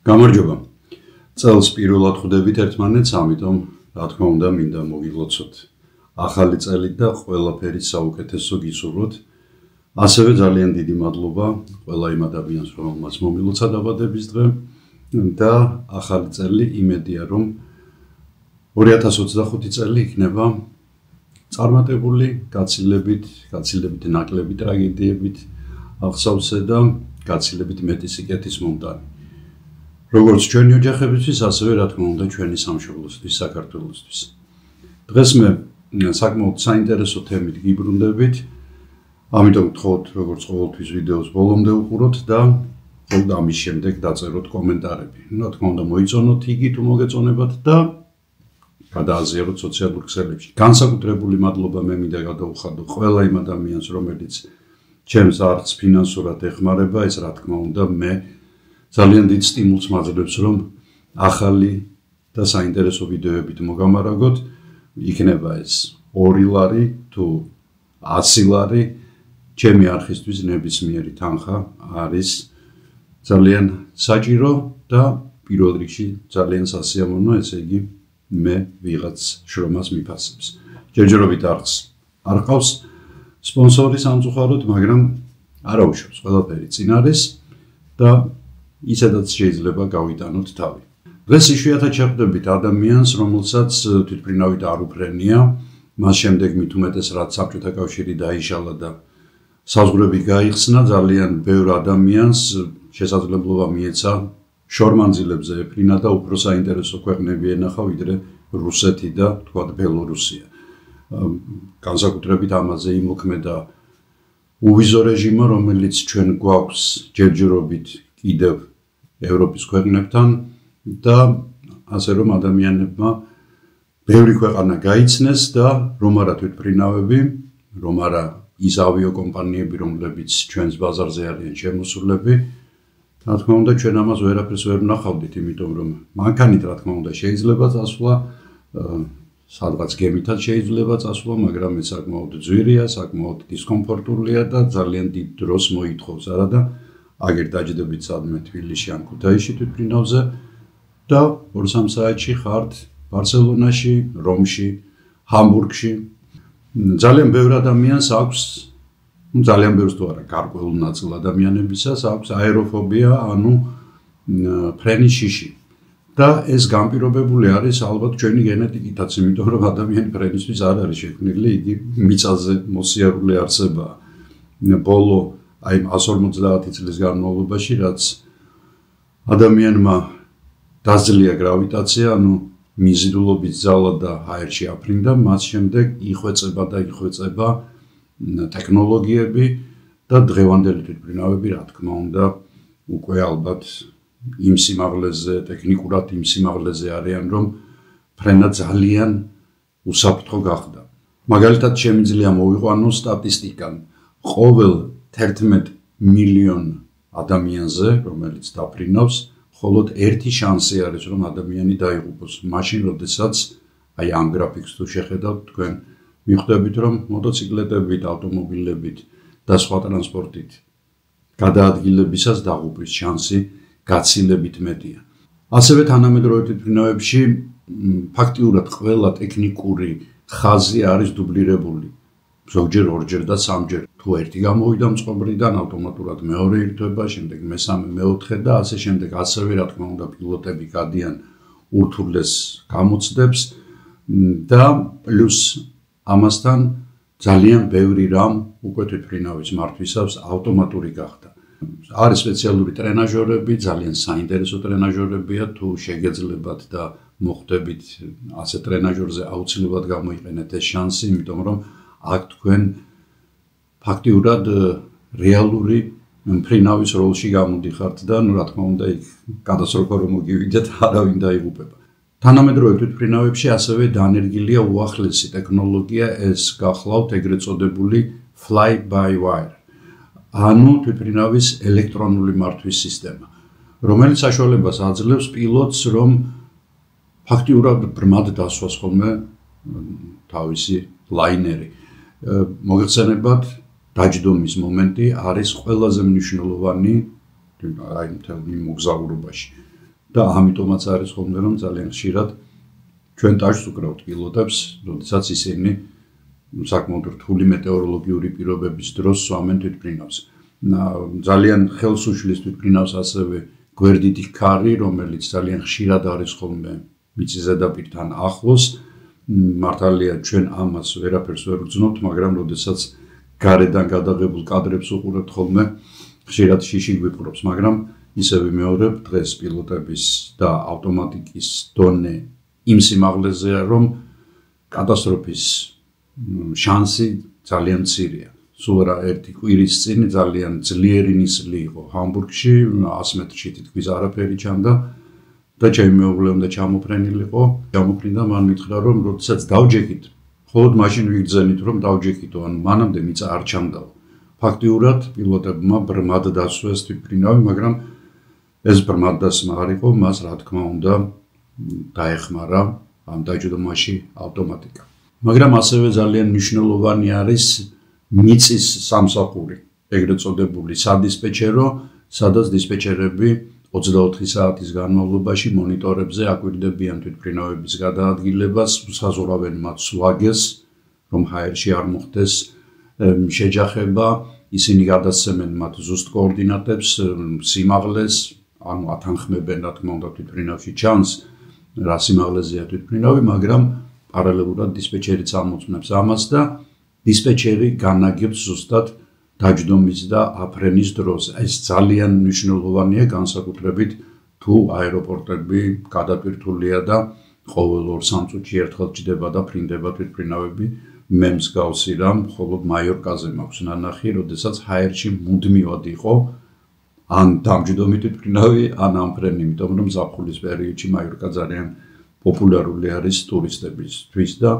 გამარჯობა. წელს პირველად ხვდებით ერთმანეთს, ამიტომ რა თქმა უნდა მინდა მოგილოცოთ ახალი წელი და ყველაფერი საუკეთესო გისურვოთ. ასევე ძალიან დიდი მადლობა ყველა იმ ადამიანს, რომელმაც მომილოცა დაბადების დღე და ახალი წელი იმედია რომ 2025 წელი იქნება წარმატებული, გაცილებით ნაკლები ტრაგედიებით აღსავსე და გაცილებით მეტი სიკეთის მომტანი. როგორც ჩვენი ოჯახებისთვის, ასევე რა თქმა უნდა ჩვენი სამშობლოსთვის, საქართველოსთვის. დღეს მე საკმაოდ საინტერესო თემით გიბრუნდებით, ამიტომ გთხოვთ როგორც ყოველთვის ვიდეოს ბოლომდე უყუროთ და ხოლმე ამის შემდეგ დაწეროთ კომენტარები. რა თქმა უნდა მოიწონოთ იგი თუ მოგეწონებათ და გადააზიაროთ სოციალურ ქსელებში. განსაკუთრებული მადლობა მე მინდა გადაუხადო ყველა იმ ადამიანს, რომელიც ჩემს არხს ფინანსურად ეხმარება, ეს რა თქმა უნდა მე ძალიან დიდ სტიმულს მაძლევს, რომ ახალი და საინტერესო ვიდეოებით მოგამარაგოთ. იქნება ეს 2 ლარი თუ 100 ლარი, ჩემი არხისთვის ნებისმიერი თანხა არის ძალიან საჭირო და პირველ რიგში ძალიან სასიამოვნო, ესე იგი მე ვიღაც შრომას მიფასებს. ჯერჯერობით არხს არ ყავს სპონსორი სამწუხაროდ, მაგრამ არ აუშვებს, ყველაფერი წინ არის და ისედაც შეიძლება გავიტანოთ თავი. დღეს იშვიათად შეხვდებით ადამიანს, რომელსაც თვითმფრინავით არ უფრენია, მას შემდეგ მით უმეტეს რაც საბჭოთა კავშირი დაიშალა და საზღვრები გაიხსნა, ძალიან ბევრ ადამიანს შესაძლებლობა მიეცა შორმანძილებზე ეფრინა და უფრო საინტერესო ქვეყნები ენახა, ვიდრე რუსეთი და თქვათ ბელორუსია. განსაკუთრებით ამაზე იმოქმედა უვიზო რეჟიმა, რომელიც ჩვენ გვაქვს ჯერჯერობით კიდევ ევროპის ქვეყნებთან და ასე რომ ადამიანებმა ბევრი ქვეყანა გაიცნეს და რომ არა თვითმფრინავები, რომ არა ის ავიაკომპანიები, რომლებიც ჩვენს ბაზარზე არიან შემოსულები, რა თქმა უნდა ჩვენ ამას ვერაფერს ვერ ვნახავდით, იმიტომ რომ მანქანით რა თქმა უნდა შეიძლება წასვლა, სადღაც გემითაც შეიძლება წასვლა, მაგრამ ეს საკმაოდ ძვირია, საკმაოდ დისკომფორტულია და ძალიან დიდ დროს მოითხოვს, არა და აგერ დაჯდებით სადმე თბილისში ან ქუთაისში თვითმფრინავზე და 2-3 საათში ხართ ბარსელონაში, რომში, ჰამბურგში. ძალიან ბევრ ადამიანს აქვს, ძალიან ბევრს თუ არა, გარკვეულ ნაწილ ადამიანებისას აქვს აეროფობია, ანუ ფრენის შიში. და ეს განპირობებული არის ალბათ ჩვენი გენეტიკითაც, იმიტომ რომ ადამიანი ფრენისთვის არ არის შექმნილი, იგი მიწაზე მოსიარულე არსებაა. ბოლო აი 150 წლის განმავლობაში, რაც ადამიანმა დაძლია გრავიტაცია, ანუ მიზიდულობის ძალა და აერში აფრინდა, მას შემდეგ იხვეწება ტექნოლოგიები და დღევანდელი თვითმფრინავები, რა თქმა უნდა, უკვე ალბათ იმ სიმაღლეზე, ტექნიკურად იმ სიმაღლეზე არიან, რომ ფრენა ძალიან უსაფრთხო გახდა. მაგალითად, შემიძლია მოვიყვანო სტატისტიკა. ყოველ 11 მილიონ ადამიანზე, რომელიც დაფრინავს, მხოლოდ 1 შანსი არის, რომ ადამიანი დაიღუპოს. მაშინ, როდესაც აი ამ გრაფიკს თუ შეხედავთ, თქვენ მიხვდებით, რომ მოტოციკლეტებით, ავტომობილებით და სხვა ტრანსპორტით გადაადგილებისას დაღუპვის შანსი გაცილებით მეტია. ასევე თანამედროვე თვითმფრინავებში ფაქტიურად ყველა ტექნიკური ხაზი არის დუბლირებული. ზოგჯერ 2-ჯერ და 3-ჯერ. თუ ერთი გამოვიდა მწყობრიდან, ავტომატურად მეორე ირთვება, შემდეგ მესამე, მეოთხე და ასე შემდეგ. ასევე რა თქმა უნდა პილოტები გადიან ურთულეს გამოცდებს და პლუს ამასთან ძალიან ბევრი რამ უკვე თვითმფრინავის მართვისას ავტომატური გახდა. არის სპეციალური ტრენაჟორები, ძალიან საინტერესო ტრენაჟორებია, თუ შეგეძლებათ და მოხვდებით ასე ტრენაჟორზე, აუცილებლად გამოიყენეთ ეს შანსი, იმიტომ რომ აქ თქვენ ფაქტიურად რეალური მფრინავის როლში გამოდიხართ და რა თქმა უნდა იქ კატასტროფა რომ მოგივიდეთ, არავინ დაიღუპება. თანამედროვე თვითმფრინავებში ასევე დანერგილია უახლესი ტექნოლოგია, ეს გახლავთ ეგრეთ წოდებული fly by wire. ანუ თვითმფრინავის ელექტრონული მართვის სისტემა, რომელიც საშუალებას აძლევს პილოტს, რომ ფაქტიურად ბრმად დასვას ხოლმე თავისი ლაინერი. მოგეხსენებათ, დაჯდომის მომენტი არის ყველაზე მნიშვნელოვანი აი მთელ მოგზაურობაში. და ამიტომაც არის ხოლმე რომ ძალიან ხშირად ჩვენ ტაჟს უკრავთ პილოტებს, როდესაც ისინი საკმაოდ რთული მეტეოროლოგიური პირობების დროს სვამენ თვითმფრინავს. ძალიან ხელს უშლის თვითმფრინავს ასევე გვერდითი ქარი, რომელიც ძალიან ხშირად არის ხოლმე მიწის ზედაპირთან ახლოს. მართალია ჩვენ ამას ვერაფერს ვერ ვგრძნობთ, მაგრამ როდესაც გარედან გადაღებულ კადრებს უყურებთ ხოლმე, ხშირად შიში გვიპყრობს, მაგრამ ისევ ვიმეორებ, დღეს პილოტების და ავტომატიკის დონე იმ სიმაღლეზეა, რომ კატასტროფის შანსი ძალიან მცირეა. სულ რა ერთი კვირის წინ ძალიან ძლიერი ნისლი იყო ჰამბურგში, 100 მეტრში თითქმის არაფერი ჩანდა და ჩემი მეუღლე უნდა ჩამოფრენილიყო. ჩამოფრინდა, მან მითხრა, რომ როდესაც დავჯექით, მხოლოდ მაშინ ვიგრძენით, რომ დავჯექითო, ან მანამდე მიწა არ ჩამდაო. ფაქტიურად პილოტებმა ბრმად დასვეს თვითმფრინავი, მაგრამ ეს ბრმად დასმა არ იყო, მას რა თქმა უნდა დაეხმარა ამ დაჯდომაში ავტომატიკა. მაგრამ ასევე ძალიან მნიშვნელოვანი არის მიწის სამსახური, ეგრეთ წოდებული სადისპეჩერო, სადაც დისპეჩერები 24 საათის განმავლობაში მონიტორებზე აკვირდებიან თვითმფრინავების გადაადგილებას, უსაზღვრავენ მათ სვაგეს, რომ ჰაერში არ მოხდეს შეჯახება, ისინი გადასცემენ მათ ზუსტ კოორდინატებს, სიმაღლეს, ანუ ათანხმებენ, რა თქმა უნდა, თვითმფრინავში ჩანს, რა სიმაღლეზეა თვითმფრინავი, მაგრამ პარალელურად დისპეჩერიც ამოწმებს ამას და დისპეჩერი განაგებს ზუსტად დაჯდომის და აფრენის დროს. ეს ძალიან მნიშვნელოვანია, განსაკუთრებით თუ აეროპორტები გადატვირთულია და ყოველ 2-3 წუთში ერთხელ ჭდება და ფრინდება თვითმფრინავები. მე მსგავსი რამ მხოლოდ მაიორკაზე მაქვს ნანახი, როდესაც ჰაერში მუდმივად იყო ან დამჯდომი თვითმფრინავი, ან ამფრენი, იმიტომ რომ ზაფხულის პერიოდში მაიორკა ძალიან პოპულარული არის ტურისტებისთვის და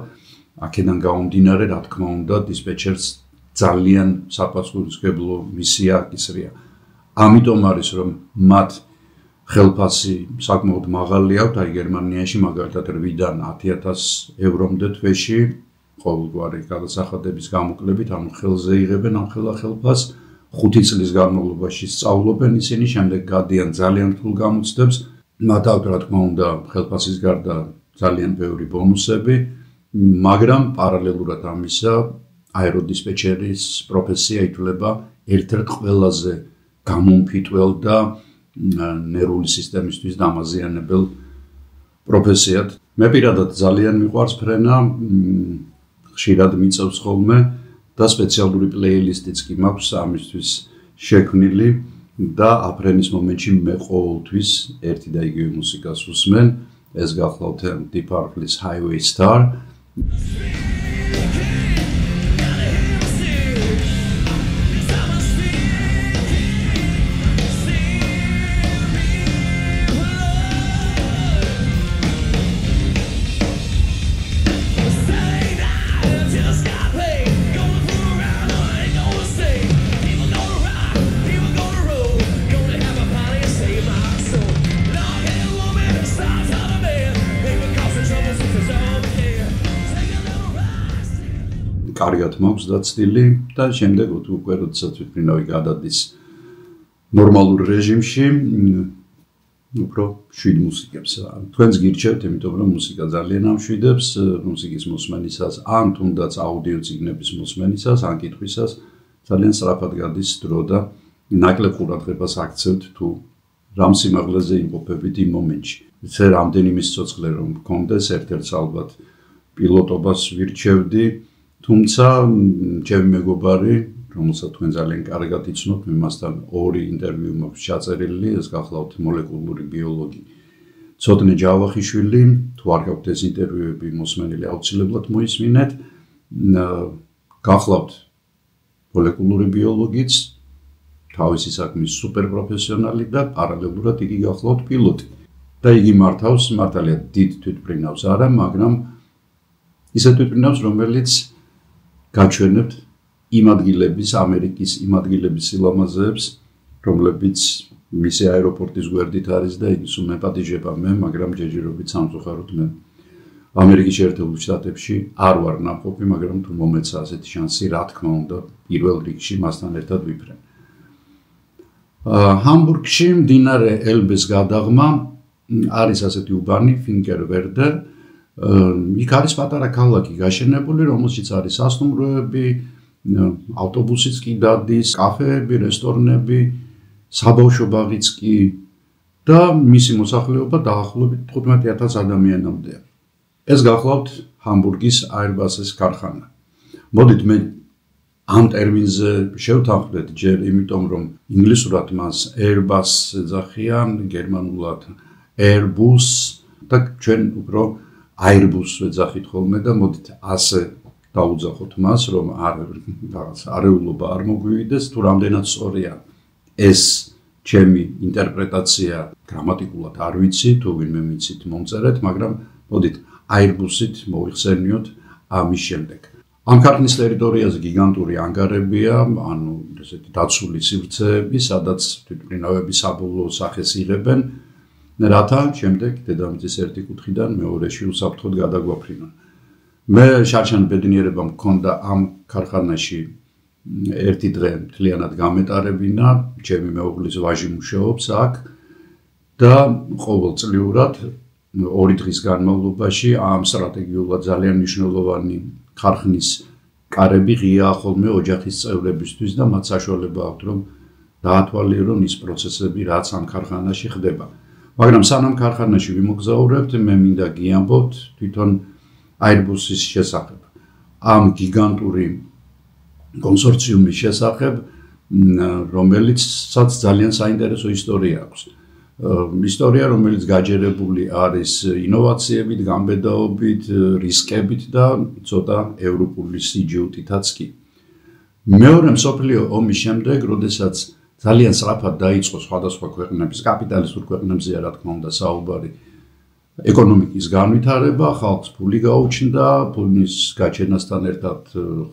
აქედან გამომდინარე, რა თქმა უნდა, დისპეჩერს ძალიან საპასუხისმგებლო მისია აკისრია. ამიტომ არის, რომ მათ ხელფასი საკმაოდ მაღალი აქვს, აი გერმანიაში მაგალითად 8-დან 10,000 ევრომდე თვეში ყოველგვარი გადასახადების გამოკლებით, ანუ ხელზე იღებენ ამ ხელფასს, 5 წლის განმავლობაში სწავლობენ ისინი, შემდეგ გადიან ძალიან რთულ გამოცდებს, მათ აქვს რა თქმა უნდა ხელფასის გარდა ძალიან ბევრი ბონუსები, მაგრამ პარალელურად ამისა აეროდისპეჩერის პროფესია ითვლება ერთ-ერთ ყველაზე გამომფიტველ და ნერვული სისტემისთვის დამაზიანებელ პროფესიად. მე პირადად ძალიან მიყვარს ფრენა, ხშირად მიწევს ხოლმე და სპეციალური პლეილისტიც კი მაქვს ამისთვის შექმნილი და აფრენის მომენტში მე ყოველთვის ერთი და იგივე მუსიკას უსმენ. ეს გახლავთ Deep Purple's Highway Star. კარგად მაქვს დაცდილი და შემდეგ უკვე როდესაც თვითმფრინავი გადადის ნორმალურ რეჟიმში, უფრო შვიდ მუსიკებს. თქვენს გირჩევთ, იმიტომ რომ მუსიკა ძალიან ამშვიდებს, მუსიკის მოსმენისას, ან თუნდაც აუდიო წიგნების მოსმენისას, ან კითხვისას ძალიან სწრაფად გადის დრო და ნაკლებ ყურადღებას აქცევთ თუ რამ სიმაღლეზე იმყოფებით იმ მომენტში. იცი რამდენიმე სიცოცხლე რომ მქონდეს, ერთ-ერთს ალბათ პილოტობას ვირჩევდი, თუმცა ჩემი მეგობარი, რომელსაც თქვენ ძალიან კარგად იცნობთ, მე მასთან 2 ინტერვიუ მაქვს ჩაწერილი, ეს გახლავთ მოლეკულური ბიოლოგი ცოტნე ჯავახიშვილი, თუ არ გაქვთ ეს ინტერვიუები მოსმენილი, აუცილებლად მოისმინეთ. გახლავთ მოლეკულური ბიოლოგიც, თავისი საქმის სუპერპროფესიონალი და პარალელურად იგი გახლავთ პილოტი. და იგი მართავს, მართალია დიდ თვითმფრინავს არა, მაგრამ ისეთ თვითმფრინავს, რომელიც გაჩვენებთ იმ ადგილების, ამერიკის იმ ადგილების სილამაზეებს, რომლებიც მისი აეროპორტის გვერდით არის და იგი სულ მეპატიჟება მე, მაგრამ ჯერჯერობით სამწუხაროდ მე ამერიკის შეერთებულ შტატებში არ ვარ ნამყოფი, მაგრამ თუ მომეცა ასეთი შანსი, რა თქმა უნდა, პირველ რიგში მასთან ერთად ვიფრენ. ჰამბურგში მდინარე ელბეს გადაღმა არის ასეთი უბანი ფინკერვერდე. იქ არის პატარა ქალაქი გაშენებული, რომელშიც არის სასტუმროები, ავტობუსიც კი დადის, კაფეები, რესტორნები, საბავშვო ბაღიც კი და მისი მოსახლეობა დაახლოებით 15,000 ადამიანამდეა. ეს გახლავთ ჰამბურგის Airbus-ის ქარხანა. მოდით მე ამ ტერმინზე შევთანხმდეთ ჯერ, იმიტომ რომ ინგლისურად მას Airbus ეძახიან, გერმანულად Airbus და ჩვენ უფრო Airbus ვეძახით ხოლმე და მოდით ასე დაუძახოთ მას, რომ რაღაც არეულობა არ მოგვივიდეს, თუ რამდენად სწორია ეს ჩემი ინტერპრეტაცია გრამატიკულად არ ვიცი, თუ ვინმე მიცით მომწერეთ, მაგრამ მოდით Airbus-ით მოიხსენიოთ ამის შემდეგ. ამ ქარხნის ტერიტორიაზე გიგანტური ანგარებია, ანუ ესეთი დაცული სივრცეები, სადაც თვითმფრინავები საბოლოო სახეს იღებენ, რათა შემდეგ დედამიწის ერთი კუთხიდან მეორეში უსაფრთხოდ გადაგვაფრინონ. მე შარშან ბედნიერება მქონდა ამ ქარხანაში ერთი დღე მთლიანად გამეტარებინა, ჩემი მეუღლის ვაჟი მუშაობს აქ და ყოველწლიურად 2 დღის განმავლობაში ამ სტრატეგიულად ძალიან მნიშვნელოვანი ქარხნის კარები ღიაა ხოლმე ოჯახის წევრებისთვის და მათ საშუალება აქვთ, რომ დაათვალიერონ ის პროცესები, რაც ამ ქარხანაში ხდება. მაგრამ სანამ ქარხანაში ვიმოგზაურებთ, მე მინდა გიამბობთ თვითონ Airbus-ის შესახებ. ამ გიგანტური კონსორციუმის შესახებ, რომელიცაც ძალიან საინტერესო ისტორია აქვს. ისტორია, რომელიც გაჯერებული არის ინოვაციებით, გამბედაობით, რისკებით და ცოტა ევროპული სიჯუტითაც კი. მეორე მსოფლიო ომის შემდეგ, როდესაც ძალიან სწრაფად დაიწყო სხვადასხვა ქვეყნების, კაპიტალისტურ ქვეყნებზეა რა თქმა უნდა საუბარი, ეკონომიკის განვითარება, ხალხს ფული გაუჩნდა, ფულის გაჩენასთან ერთად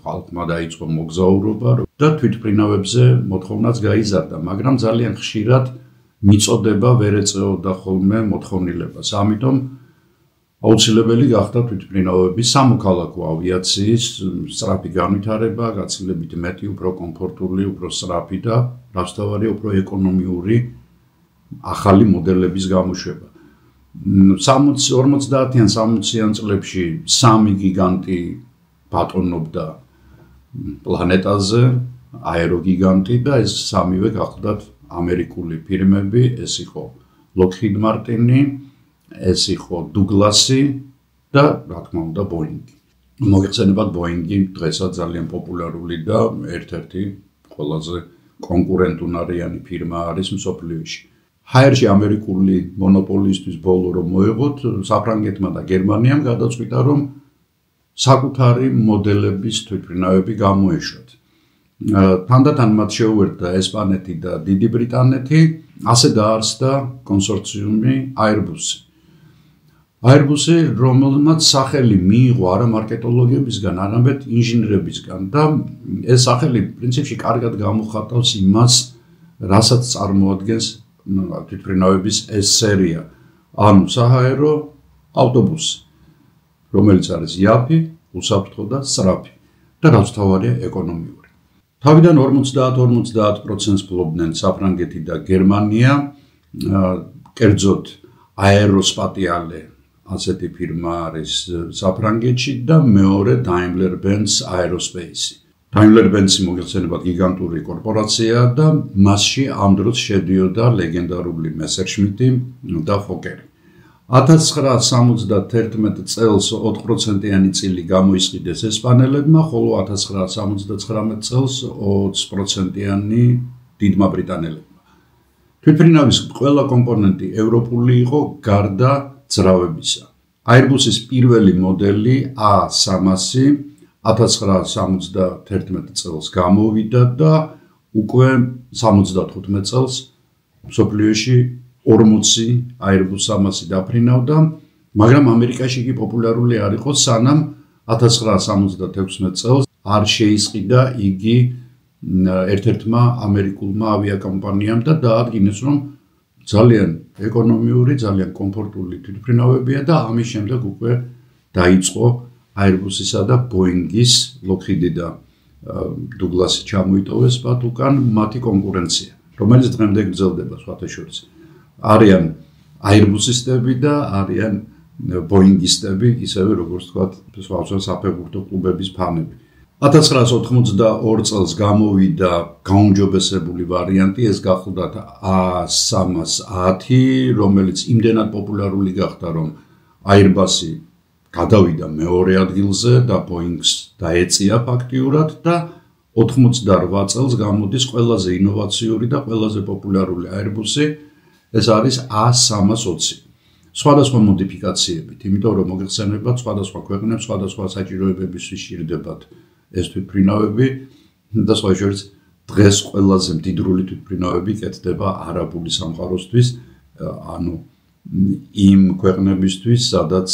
ხალხმა დაიწყო მოგზაურობა და თვითმფრინავებზე მოთხოვნაც გაიზარდა, მაგრამ ძალიან ხშირად მიწოდება ვერ ეწეოდა ხოლმე მოთხოვნილებას. ამიტომ აუცილებელი გახდა თვითმფრინავების სამოქალაქო ავიაციის სწრაფი განვითარება, გაცილებით მეტი, უფრო კომფორტული, უფრო სწრაფი და რასთავარია, უფრო ეკონომიური ახალი მოდელების გამოშვება. 50-50-იან 60-იან წლებში 3 გიგანტი ბატონობდა პლანეტაზე, აეროგიგანტი და ეს 3-ვე გახლდათ ამერიკული ფირმები, ეს იყო Lockheed Martin, ეს იყო Douglas-ი და რა თქმა უნდა Boeing-ი. მოგეხსენებათ Boeing-ი დღესაც ძალიან პოპულარული და ერთ-ერთი ყველაზე კონკურენტუნარიანი ფირმა არის მსოფლიოში. ჰაერში ამერიკული მონოპოლისტვის ბოლო რომ მოეღოთ, საფრანგეთმა და გერმანიამ გადაწყვიტა რომ საკუთარი მოდელების თვითმფრინავები გამოეშვათ. თანდათან მათ შეუერთდა ესპანეთი და დიდი ბრიტანეთი, ასე დაარსდა კონსორციუმი Airbus-ი. Airbus-ი, რომელმაც სახელი მიიღო არა მარკეტოლოგებისგან, არამედ ინჟინრებისგან და ეს სახელი პრინციპში კარგად გამოხატავს იმას, რასაც წარმოადგენს თვითმფრინავების ეს სერია, ანუ საჰაერო ავტობუსი, რომელიც არის იაფი, უსაფრთხო და სწრაფი და რაც თავარია ეკონომიური. თავიდან 50-50% ფლობდნენ საფრანგეთი და გერმანია, კერძოდ აეროსპატიალე ასეთი ფირმა არის საფრანგეთში და მეორე Daimler-Benz Aerospace. Daimler-Benz მოგეხსენებათ გიგანტური კორპორაციაა და მასში ამ დროს შედიოდა ლეგენდარული Messerschmitt და Fokker-ი. 1971 წელს 4%-იანი წილი გამოისყიდეს ესპანელებმა, ხოლო 1979 წელს 20%-იანი დიდმა ბრიტანელებმა. თვითმფრინავის ყველა კომპონენტი ევროპული იყო გარდა ძრავებისა. Airbus-ის პირველი მოდელი A300 1971 წელს გამოვიდა და უკვე 75 წელს მსოფლიოში 40 Airbus 300 დაფრინავდა, მაგრამ ამერიკაში კი პოპულარული არ იყო, სანამ 1976 წელს არ შეისყიდა იგი ერთ-ერთმა ამერიკულმა ავიაკომპანიამ და დაადგინეს, რომ ძალიან ეკონომიური, ძალიან კომფორტული თვითმფრინავებია და ამის შემდეგ უკვე დაიწყო Airbus-ისა და Boeing-ის, Lockheed-ი და Douglas-ი ჩამოიტოვეს მათ უკან მათი კონკურენცია, რომელიც დღემდე გრძელდება სხვათა შორის. არიან Airbus-ისტები და არიან Boeing-ისტები, ისევე როგორც თქვათ, სხვა საფეხბურთო კლუბების ფანები. 1982 წელს გამოვიდა გაუმჯობესებული ვარიანტი, ეს გახლდათ A310, რომელიც იმდენად პოპულარული გახდა, რომ Airbus-ი გადავიდა მეორე ადგილზე და Boeing-ს დაეწია ფაქტიურად და 88 წელს გამოდის ყველაზე ინოვაციური და ყველაზე პოპულარული Airbus-ი, ეს არის A320. სხვადასხვა მოდიფიკაციებით, იმიტომ რომ მოგეხსენებათ, სხვადასხვა ქვეყნებს სხვადასხვა საჭიროებებისთვის სჭირდებათ ეს თვითმფრინავები და სხვა შორის დღეს ყველაზე მდიდრული თვითმფრინავები კეთდება არაბული სამყაროსთვის, ანუ იმ ქვეყნებისთვის, სადაც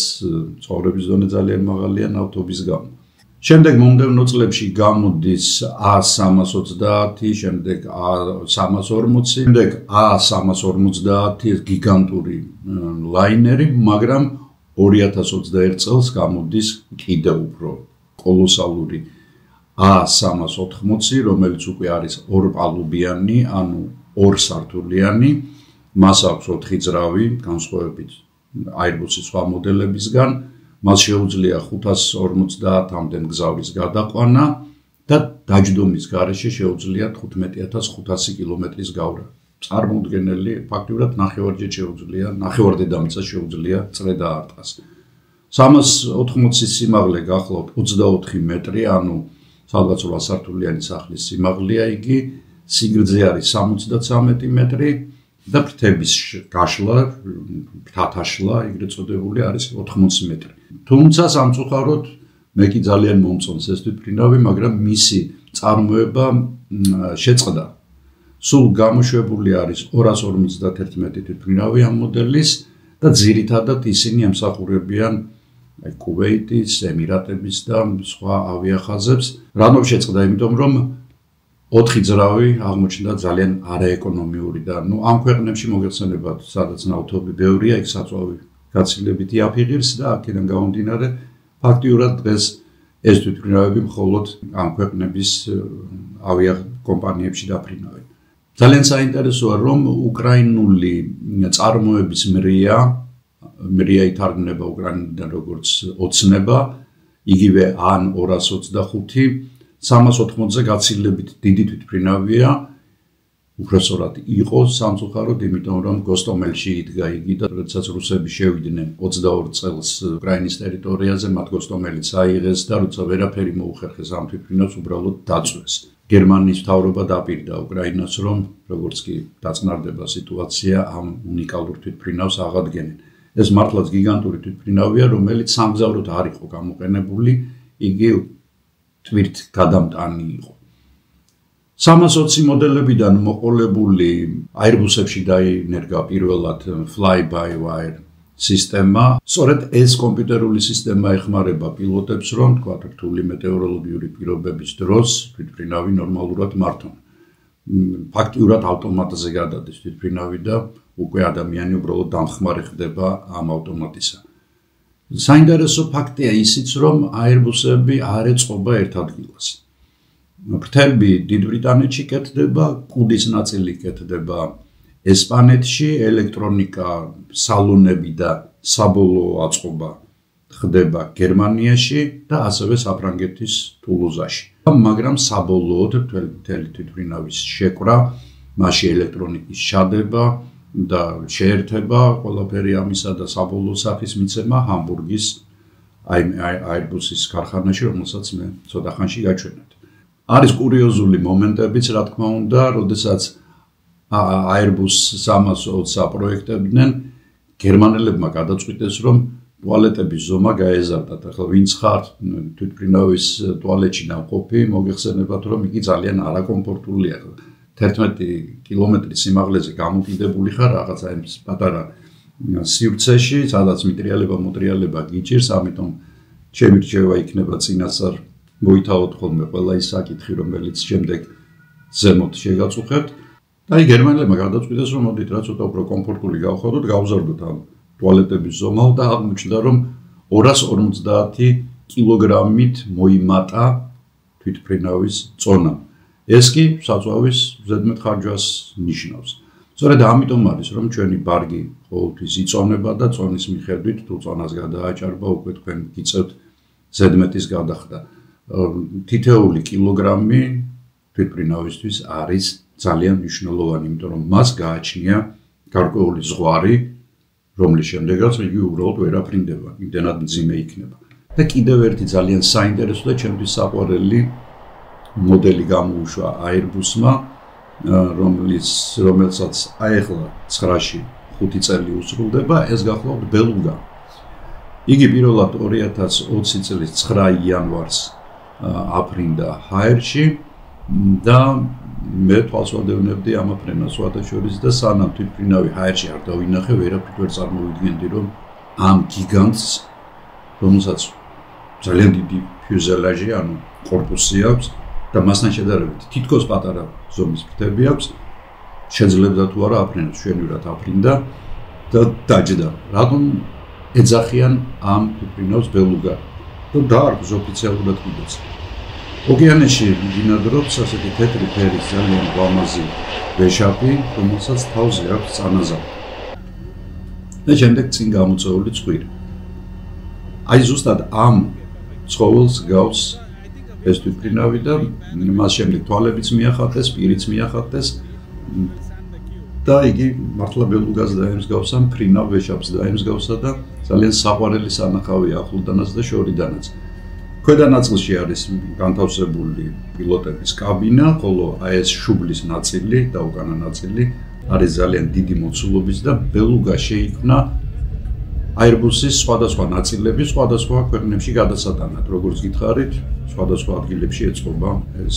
ცხოვრების დონე ძალიან მაღალია ნავთობის გამო. შემდეგ მომდევნო წლებში გამოდის A330, შემდეგ A340, შემდეგ A350 გიგანტური ლაინერი, მაგრამ 2021 წელს გამოდის კიდევ უფრო კოლოსალური A380, რომელიც უკვე არის ორპალუბიანი, ანუ ორსართულიანი, მას აქვს 4 ძრავი, განსხვავებით Airbus-ის სხვა მოდელებისგან, მას შეუძლია 550-მდე მგზავრის გადაყვანა და დაჯდომის გარეშე შეუძლია 15500 კილომეტრის გავრა. წარმოუდგენელი, ფაქტიურად ნახევარჯერ შეუძლია, ნახევარ-დედამიწას შეუძლია წრე დაარტყას. 380-ის სიმაღლე გახლავთ 24 მეტრი, ანუ სადღაც 8 სართულიანი სახლის სიმაღლეა იგი, სიგრძე არის 73 მეტრი და ფრთების გაშლა, ფრთათაშლა, ეგრეთ წოდებული არის 80 მეტრი. თუმცა სამწუხაროდ მე კი ძალიან მომწონს ეს თვითმფრინავი, მაგრამ მისი წარმოება შეწყდა. სულ გამოშვებული არის 251 თვითმფრინავი ამ მოდელის და ძირითადად ისინი ემსახურებიან კუვეიტის, ემირატების და სხვა ავიახაზებს. რანო შეწყდა, იმიტომ რომ 4 ძრავი აღმოჩნდა ძალიან არაეკონომიური და ამ ქვეყნებში მოგეხსენებათ, სადაც ნავთობი ბევრია, იქ საწვავი გაცილებითი აფიღირს და აქედან გამომდინარე ფაქტიურად დღეს ეს თვითმფრინავები მხოლოდ ამ ქვეყნების ავიაკომპანიებში დაფრინავენ. ძალიან საინტერესოა, რომ უკრაინული წარმოების მრია ითარგმნება უკრაინიდან როგორც ოცნება, იგივე ან 225, 380-ზე გაცილებით დიდი თვითმფრინავია, უпроსორად იყო სამწუხაროდ, იმიტომ რომ გოსტომელში იდგა იგი და როდესაც რუსები შევიდნენ 22 წელს უკრაინის ტერიტორიაზე, მათ გოსტომელიც აიღეს და როცა ვერაფერი მოუხერხეს ამ თვითმფრინავს, უბრალოდ დაწვეს. გერმანიის მთავრობა დაპირდა უკრაინას, რომ როგორც კი დაწყნარდება სიტუაცია, ამ უნიკალურ თვითმფრინავს აღადგენენ. ეს მართლაც გიგანტური თვითმფრინავია, რომელიც სამგზავროდ არ იყო გამოყენებული, იგი ტვირთ გადამტანი იყო. 320 მოდელებიდან მოყოლებული Airbus-ებში დაინერგა პირველად fly-by-wire სისტემა. სწორედ ეს კომპიუტერული სისტემა ეხმარება პილოტებს, რომ თქვა რთული მეტეოროლოგიური პირობების დროს თვითმფრინავი ნორმალურად მართონ. ფაქტიურად ავტომატზე გადადის თვითმფრინავი და უკვე ადამიანი უბრალოდ დამხმარე ხდება ამ ავტომატისა. საინტერესო ფაქტია ისიც, რომ Airbus-ები არ ეწყობა ერთ ადგილას. ფრთები დიდ ბრიტანეთში კეთდება, კუდის ნაწილი კეთდება ესპანეთში, ელექტრონიკა, სალონები და საბოლოო აწყობა ხდება გერმანიაში და ასევე საფრანგეთის თულუზაში. მაგრამ საბოლოოდ მთელი თვითმფრინავის შეკვრა, მასში ელექტრონიკის ჩადება და შეერთება ყველაფერი ამისა და საბოლოო სახის მიცემა ჰამბურგის Airbus-ის ქარხანაში, რომელსაც მე ცოტა ხანში გაჩვენეთ. არის კურიოზული მომენტებიც, რა თქმა უნდა, როდესაც Airbus 320 აპროექტებდნენ, გერმანელებმა გადაწყვიტეს, რომ ტუალეტების ზომა გაეზარდათ. ახლა ვინც ხართ თვითმფრინავის ტუალეტში ნამყოფი, მოგეხსენებათ, რომ იგი ძალიან არაკომფორტულია. 11 კილომეტრის სიმაღლეზე გამოკიდებული ხარ რაღაცა იმ პატარა სივრცეში, სადაც მიტრიალება გიჭირს, ამიტომ ჩემი რჩევა იქნება წინასწარ მოითავოთ ხოლმე ყველა ის საკითხი, რომელიც შემდეგ ზემოთ შეგაწუხებთ. და აი გერმანელებმა გადაწყვიტეს, რომ მოდით რა ცოტა უფრო კომფორტული გავხადოთ, გავზარდოთ ამ ტუალეტების ზომა და აღმოჩნდა, რომ 250 კილოგრამით მოიმატა თვითმფრინავის წონა. ეს კი საწვავის ზედმეტ ხარჯვას ნიშნავს. სწორედ ამიტომ არის, რომ ჩვენი ბარგი ყოველთვის იწონება და წონის მიხედვით თუ წონას გადააჭარბა, უკვე თქვენ გიწევთ ზედმეტის გადახდა. თითეული კილოგრამი თვითმფრინავისთვის არის ძალიან მნიშვნელოვანი, იმიტომ რომ მას გააჩნია გარკვეული ზღვარი, რომლის შემდეგაც იგი უბრალოდ ვერ აფრინდება, იმდენად მძიმე იქნება. და კიდევ ერთი ძალიან საინტერესო და ჩემთვის საყვარელი მოდელი გამოუშვა Airbus-მა, რომელსაც ახლა 9-ში 5 წელი უსრულდება, ეს გახლავთ ბელუგა. იგი პირველად 2020 წლის 9 იანვარს აფრინდა ჰაერში და მე თვალსვადევნებდი ამ აფრენას შორის და სანამ თვითმფრინავი ჰაერში არ დავინახე, ვერაფრით ვერ წარმოვიდგენდი, რომ ამ გიგანტს, რომელსაც ძალიან დიდი ფიუზელაჟი, ანუ კორპუსი აქვს და მასთან შედარებით თითქოს პატარა ზომის ფრთები აქვს, შეძლებდა თუ არა აფრენას, მშვენივრად აფრინდა და დაჯდა. რატომ ეძახიან ამ თვითმფრინავს ბელუგა? და დაარქვეს ოფიციალურად კიდეც. ოკეანეში ბინადრობს ასეთი თეთრი ფერის ძალიან ლამაზი ვეშაპი, რომელსაც თავზე აქვს წანაზავი. და შემდეგ წინ გამოწეული ცხვირი. აი ზუსტად ამ ცხოველს გავს ეს თვითმფრინავი და მას შემდეგ თვალებიც მიახატეს, პირიც მიახატეს და იგი მართლა ბელუგას დაემსგავსა, მფრინავ ვეშაპს დაემსგავსა და ძალიან საყვარელი სანახავია ახლოდანაც და შორიდანაც. ქვედა ნაწილში არის განთავსებული პილოტების კაბინა, ხოლო აი ეს შუბლის ნაწილი და უკანა ნაწილი არის ძალიან დიდი მოცულობის და ბელუგა შეიქმნა Airbus-ის სხვადასხვა ნაწილები სხვადასხვა ქვეყნებში გადასატანად. როგორც გითხარით, სხვადასხვა ადგილებში ეწყობა ეს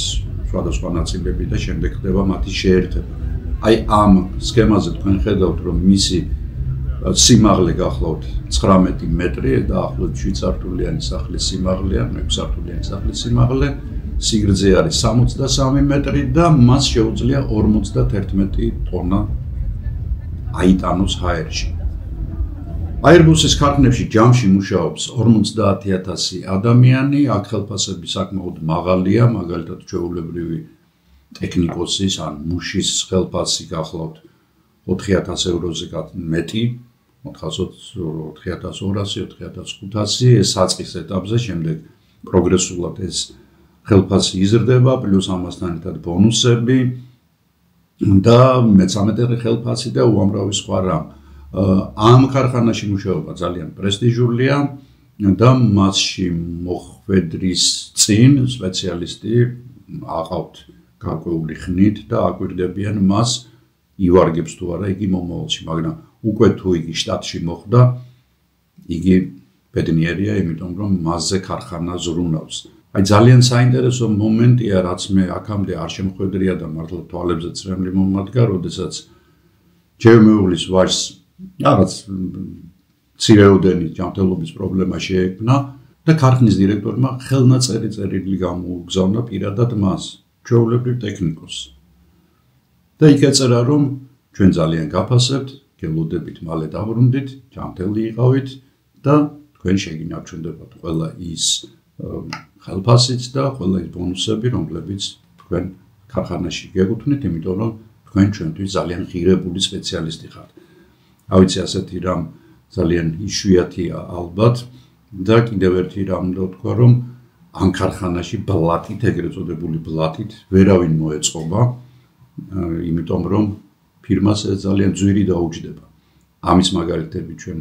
სხვადასხვა ნაწილები და შემდეგ ხდება მათი შეერთება. აი ამ სქემაზე თქვენ ხედავთ, რომ მისი სიმაღლე გახლავთ 19 მეტრი და ახლოთ 7 სართულიანი სახლის სიმაღლეა, 6 სართულიანი სახლის სიმაღლე, სიგრძე არის 63 მეტრი და მას შეუძლია 51 ტონა აიტანოს ჰაერში. Airbus-ის ქარხნებში ჯამში მუშაობს 50,000 ადამიანი, აქ ხელფასები საკმაოდ მაღალია, მაგალითად ჩვეულებრივი ტექნიკოსის ან მუშის ხელფასი გახლავთ 4,000 ევროზე მეტი, 4,200, 4,500, ეს საწყის ეტაპზე, შემდეგ პროგრესულად ეს ხელფასი იზრდება, პლუს ამასთან ერთად ბონუსები და მე-13 ხელფასი და უამრავი სხვა რამ. ამ ქარხანაში მუშაობა ძალიან პრესტიჟულია და მასში მოხვედრის წინ სპეციალისტი აყავთ გარკვეული ხნით და აკვირდებიან მას, ივარგებს თუ არა იგი მომავალში, მაგრამ უკვე თუ იგი შტატში მოხვდა, იგი ბედნიერია, იმიტომ რომ მასზე ქარხანა ზრუნავს. აი ძალიან საინტერესო მომენტია, რაც მე აქამდე არ შემხვედრია და მართლა თვალებზე წრემლი მომადგა, როდესაც ჯერმეულის ვაჟს რაღაც მცირეოდენი ჯანმრთელობის პრობლემა შეექმნა და ქარხნის დირექტორმა ხელნაწერი წერილი გამოუგზავნა პირადად მას, ჩვეულებრივ ტექნიკოსს. და იქ ეწერა, რომ ჩვენ ძალიან გაფასებთ, გელოდებით მალე დაბრუნდით, ჯანმრთელი იყავით და თქვენ შეგინარჩუნდებათ ყველა ის ხელფასიც და ყველა ის ბონუსები, რომლებიც თქვენ ქარხანაში გეკუთვნით, იმიტომ რომ თქვენ ჩვენთვის ძალიან ღირებული სპეციალისტი ხართ. ავიცი ასეთი რამ ძალიან იშვიათია ალბათ და კიდევ ერთი რამ უნდა ვთქვა, რომ ამ ქარხანაში ბლათით, ეგრეთ წოდებული ბლათით ვერავინ მოეწყობა, იმიტომ რომ ფირმას ეს ძალიან ძვირი დაუჯდება. ამის მაგალითები ჩვენ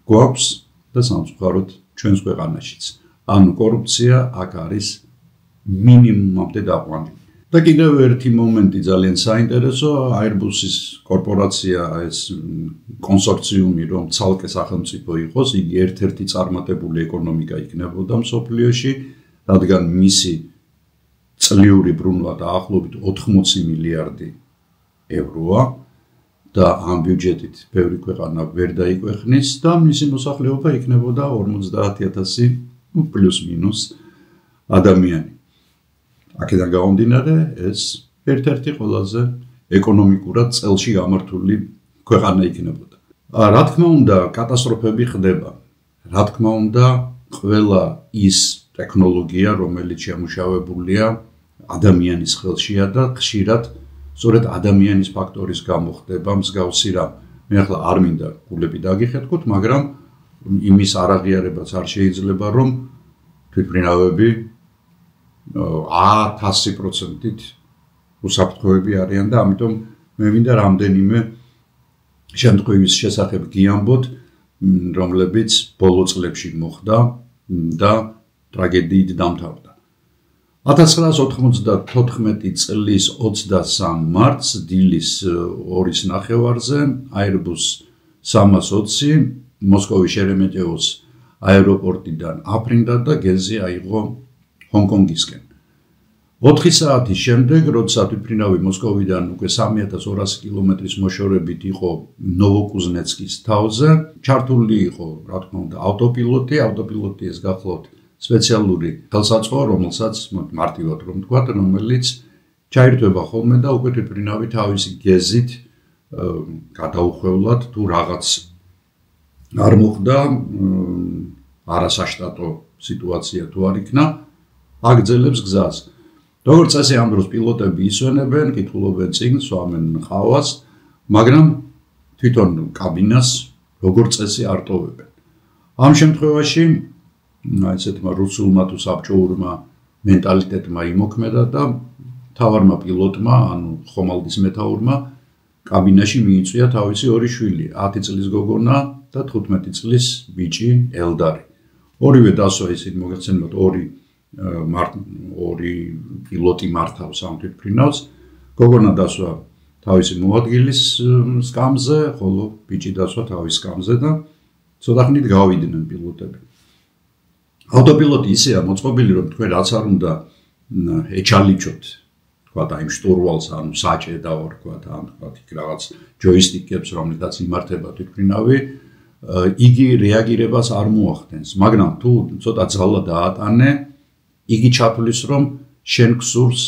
გვაქვს და სამწუხაროდ ჩვენს ქვეყანაშიც. ანუ კორუფცია აქ არის მინიმუმამდე დაყვანილი. და კიდევ ერთი მომენტი ძალიან საინტერესო, Airbus-ის კორპორაცია, ეს კონსორციუმი, რომ ცალკე სახელმწიფო იყოს, იგი ერთ-ერთი წარმატებული ეკონომიკა იქნებოდა მსოფლიოში, რადგან მისი წლიური ბრუნვა დაახლოებით 80 მილიარდი ევროა და ამ ბიუჯეტით ბევრი ქვეყანა ვერ დაიკვეხნის და მისი მოსახლეობა იქნებოდა 50,000 პლუს მინუს ადამიანი. აქედან გამომდინარე, ეს ერთ-ერთი ყველაზე ეკონომიკურად წელში გამართული ქვეყანა იქნებოდა. რა თქმა უნდა, კატასტროფები ხდება. რა თქმა უნდა, ყველა ის ტექნოლოგია, რომელიც შემუშავებულია ადამიანის ხელშია და ხშირად სწორედ ადამიანის ფაქტორის გამო ხდება მსგავსი რამ. მე ახლა არ მინდა გულები დაგიხეთქოთ, მაგრამ იმის არაღიარებაც არ შეიძლება, რომ თვითმფრინავები 1000%-ით უსაფრთხოები არიან და ამიტომ მე მინდა რამდენიმე შემთხვევის შესახებ გიამბოთ, რომლებიც ბოლო წლებში მოხდა და ტრაგედიით დამთავრდა. 1994 წლის 23 მარტს დილის 2-ის ნახევარზე Airbus 320 მოსკოვის შერემეტიევოს აეროპორტიდან აფრინდა და გეზი აიღო ჰონკონგისკენ. 4 საათის შემდეგ, როცა თვითმფრინავი მოსკოვიდან უკვე 3200 კილომეტრის მოშორებით იყო ნოვოკუზნეცკის თავზე, ჩართული იყო, რა თქმა უნდა, ავტოპილოტი ეს გახლავთ სპეციალური ხელსაწყო, რომელსაც მარტივად რომ ვთქვათ, რომელიც ჩაირთვება ხოლმე და უკვე თვითმფრინავი თავისი გეზით გადაუხვევლად თუ რაღაც არ მოხდა, არასაშტატო სიტუაცია თუ არ იქნა, აგრძელებს გზას. როგორც წესი ამ დროს პილოტები ისვენებენ, კითხულობენ წიგნს, სვამენ ყავას, მაგრამ თვითონ კაბინას როგორც წესი არ ტოვებენ. ამ შემთხვევაში ესეთმა რუსულმა თუ საბჭოურმა მენტალიტეტმა იმოქმედა და მთავარმა პილოტმა, ანუ ხომალდის მეთაურმა, კაბინაში მიიწვია თავისი ორი შვილი, 10 წლის გოგონა და 15 წლის ბიჭი ელდარი. ორივე დასვა ისინი მოგეხსენებათ ორი პილოტი მართავს ამ თვითმფრინავს. გოგონა დასვა თავისი მოადგილის სკამზე, ხოლო ბიჭი დასვა თავის სკამზე და ცოტა ხნით გავიდნენ პილოტები. ავტოპილოტი ისეა მოწყობილი, რომ თქვენ რაც არ უნდა ეჩალიჩოთ, თქვათ აი შტურვალს, ანუ საჭე დავარქვათ, ან თქვათ იქ რაღაც ჯოისტიკებს, რომლითაც იმართება თვითმფრინავი, იგი რეაგირებას არ მოახდენს, მაგრამ თუ ცოტა ძალა დაატანე, იგი ჩათვლის, რომ შენ გსურს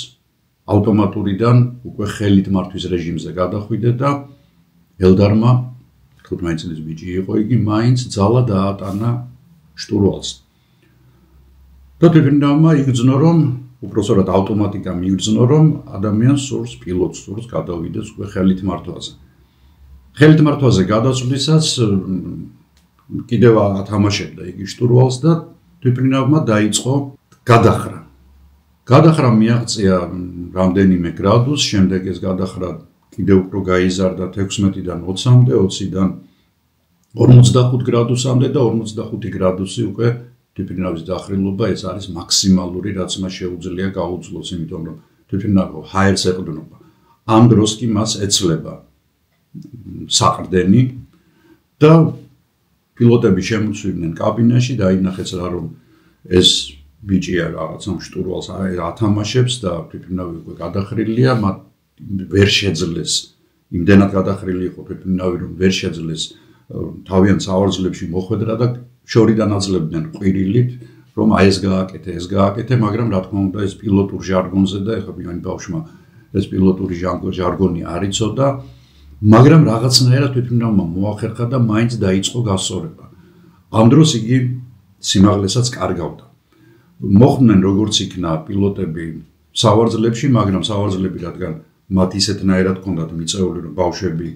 ავტომატურიდან უკვე ხელით მართვის რეჟიმზე გადახვიდე და ელდარმა 15 წლის ბიჭი იყო, იგი მაინც ძალა დაატანა შტურვალს. და თვითმფრინავმა იგრძნო, რომ უпроსორად ავტომატიკა მიიგრძნო, რომ ადამიანს სურს პილოტს სურს გადავიდეს უკვე ხელით მართვაზე. ხელით მართვაზე გადასვლისას კიდევ ათამაშებდა იგი შტურვალს და თვითმფრინავმა დაიწყო გადახრა. გადახრა მიაღწია რამდენიმე გრადუსს, შემდეგ ეს გადახრა კიდევ უფრო გაიზარდა 16-დან 20-მდე, 20-დან 45 გრადუსამდე და 45 გრადუსი უკვე თვითმფრინავის დახრილობა ეს არის მაქსიმალური, რაც მას შეუძლია გაუძლოს, იმიტომ რომ თვითმფრინავი ჰაერს ეყრდნობა. ამ დროს კი მას ეცლება საყრდენი და პილოტები შემოწვიდნენ კაბინაში და აინახეს რა რომ ეს ბიჭია რაღაცა შტურვალს ათამაშებს და თვითმფრინავი უკვე გადახრილია, მათ ვერ შეძლეს, იმდენად გადახრილი იყო თვითმფრინავი, რომ ვერ შეძლეს თავიანთ სავარძლებში მოხვედრა და შორიდან აძლევდნენ ყვირილით, რომ აი ეს გააკეთე, მაგრამ რა თქმა უნდა ეს პილოტურ ჟარგონზე და ეხლა მიანი ბავშვმა ეს პილოტური ჟარგონი არ იცოდა, მაგრამ რაღაცნაირად თვითმფრინავმა მოახერხა და მაინც დაიწყო გასწორება. ამ დროს იგი სიმაღლესაც კარგავდა. მოხდნენ როგორც იქნა პილოტები სავარძლებში, მაგრამ სავარძლები რადგან მათ ისეთნაირად ჰქონდათ მიწეული, რომ ბავშვები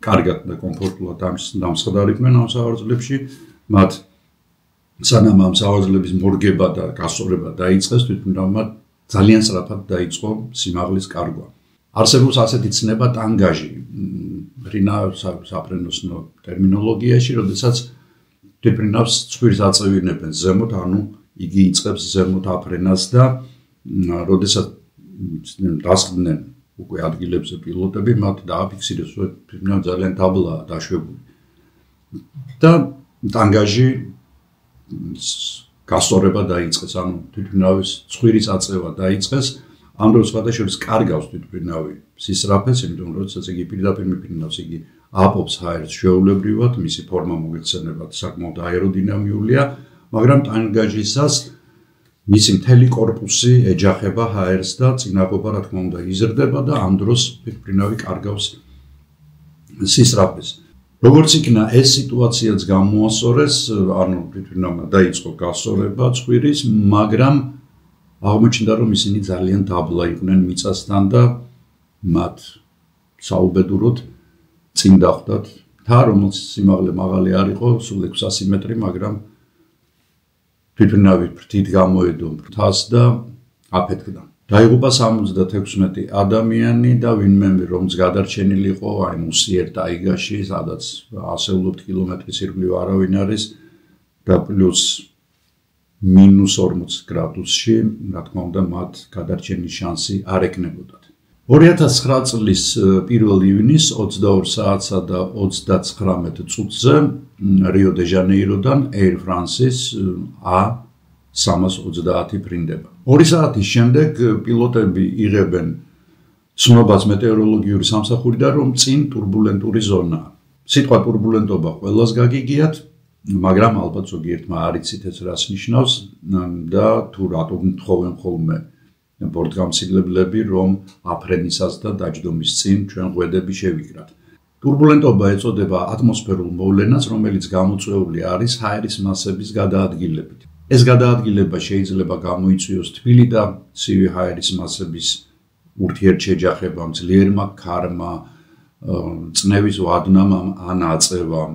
კარგად და კომფორტულად დამსხდარიდნენ ამ სავარძლებში, მათ სანამ ამ სავარძლების მორგება და გასწორება დაიწყეს, თვითმფრინავმა ძალიან სწრაფად დაიწყო სიმაღლის კარგვა. არსებობს ასეთი ცნება ტანგაჟი, რინა საფრენოსნო ტერმინოლოგიაში, როდესაც თვითმფრინავს ცხვირს აწევინებენ ზემოთ, ანუ იგი იწყებს ზემოთ აფრენას და როდესაც დასხდნენ უკვე ადგილებზე პილოტები, მათ დააფიქსირეს, რომ თვითმფრინავი ძალიან დაბლაა დაშვებული. და ტანგაჟი გასწორება დაიწყეს, ანუ თვითმფრინავის ცხვირის აწევა დაიწყეს. ამ დროს სხვადასხვა კარგავს თვითმფრინავი სისწრაფეს, იმიტომ რომ როდესაც იგი პირდაპირ მიფრინავს, იგი აპობს ჰაერს ჩვეულებრივად, მისი ფორმა მოგეხსენებათ საკმაოდ აეროდინამიულია, მაგრამ ტანგაჟისას მისი მთელი კორპუსი ეჯახება ჰაერს და წინაღობა რა თქმა უნდა იზრდება და ამ დროს თვითმფრინავი კარგავს სისწრაფეს. როგორც იქნა ეს სიტუაციაც გამოასწორეს, ანუ თვითმფრინავმა დაიწყო გასწორება ცხვირის, მაგრამ აღმოჩნდა რომ ისინი ძალიან დაბლა იყვნენ მიწასთან და მათ საუბედუროდ წინ დახვდათ მთა, რომელსაც სიმაღლე მაღალი არ იყო, სულ 600 მეტრი, მაგრამ თვითმფრინავი ფრთით გამოედო მთას და აფეთქდა. დაიღუპა 76 ადამიანი და ვინმე რომც გადარჩენილი იყო, აი მუსიერ ტაიგაში, სადაც ასეულობთ კილომეტრის ირგვლივ არავინ არის და პლუს -40 გრადუსში, რა თქმა უნდა, მათ გადარჩენის შანსი არ ეკნებოდათ. 2009 წლის 1 ივნის 22 საათსა და 39 წუთზე რიო დე ჟანეიროდან Air France-ის A330 ბრინდება. 2 საათის შემდეგ პილოტები იღებენ ცნობას მეტეოროლოგიური სამსახურიდან, რომ წინ ტურბულენტური ზონაა. სიტყვა ტურბულენტობა ყველას გაგიგიათ, მაგრამ ალბათ ზოგიერთმა არ იცით ეს რას ნიშნავს და თუ რატომ თხოვენ ხოლმე ბორტგამცილებლები, რომ აფრენისას და დაჯდომის წინ ჩვენ ღვედები შევიკრათ. ტურბულენტობა ეწოდება ატმოსფერულ მოვლენას, რომელიც გამოწვეული არის ჰაერის მასების გადაადგილებით. ეს გადაადგილება შეიძლება გამოიწვიოს თბილი და ცივი ჰაერის მასების ურთიერთშეჯახებამ, ძლიერმა ქარმა, წნევის ვადნამ ან აწევამ.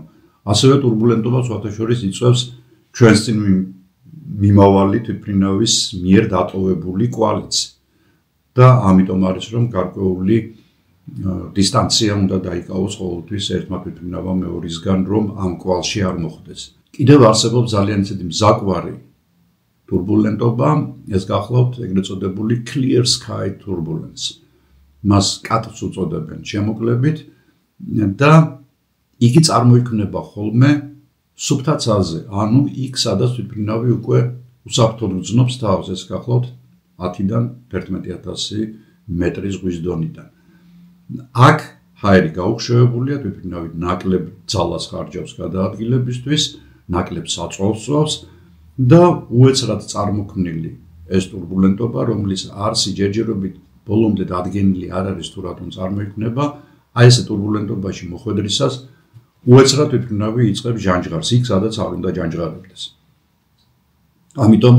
ასევე ტურბულენტობა სხვათაშორის იწვევს ჩვენს წინ მიმავალი თვითმფრინავის მიერ დატოვებული კვალიც და ამიტომ არის რომ გარკვეული დისტანცია უნდა დაიკავოს ყოველთვის ერთმა თვითმფრინავამ მეორისგან, რომ ამ კვალში არ მოხვდეს. კიდევ არსებობს ძალიან ისეთი მზაკვარი ტურბულენტობა, ეს გახლავთ ეგრეთ წოდებული clear sky turbulence. მას კატს უწოდებენ შემოკლებით და იგი წარმოიქმნება ხოლმე სუფთაცაზე, ანუ იქ სადაც თვითმფრინავი უკვე უსაფრთხოდ გრძნობს თავს, ეს გახლავთ 10-დან 11,000 მეტრის ზღვის დონიდან. აქ ჰაერი გაუხშევებულია, თვითმფრინავი ნაკლებ ძალას ხარჯავს გადაადგილებისთვის, ნაკლებ საწყალს წვავს და უეცრად წარმოქმნილი ეს ტურბულენტობა, რომლის არსი ჯერჯერობით ბოლომდე დადგენილი არ არის თუ რატომ წარმოიქმნება, აი ეს ტურბულენტობაში მოხვედრისას უეცრად თვითმფრინავი იწყებს ჟანჯღარს, იქ სადაც არ უნდა ჟანჯღარებდეს. ამიტომ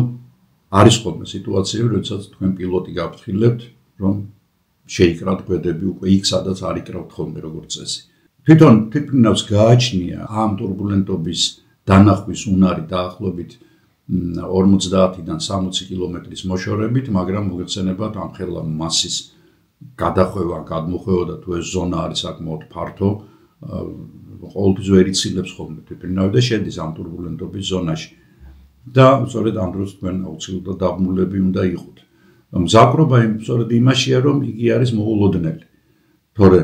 არის ხოლმე სიტუაციები, როდესაც თქვენ პილოტი გაფრთხილებთ, რომ შეიკრათ ღვედები უკვე იქ სადაც არ იკრავთ ხოლმე როგორც წესი. თვითონ თვითმფრინავს გააჩნია ამ ტურბულენტობის დანახვის უნარი დაახლოებით 50-დან 60 კილომეტრის მოშორებით, მაგრამ მოგეხსენებათ ამ ხელა მასის გადახვევა, გადმოხვევა და თუ ეს ზონა არის საკმაოდ ფართო, ყოველთვის ვერ იცილებს ხოლმე თვითმფრინავი და შედის ამ ტურბულენტობის ზონაში. და სწორედ ამ დროს თქვენ აუცილებლად დაბმულები უნდა იყოთ. მზავრობა სწორედ იმაშია, რომ იგი არის მოულოდნელი. თორე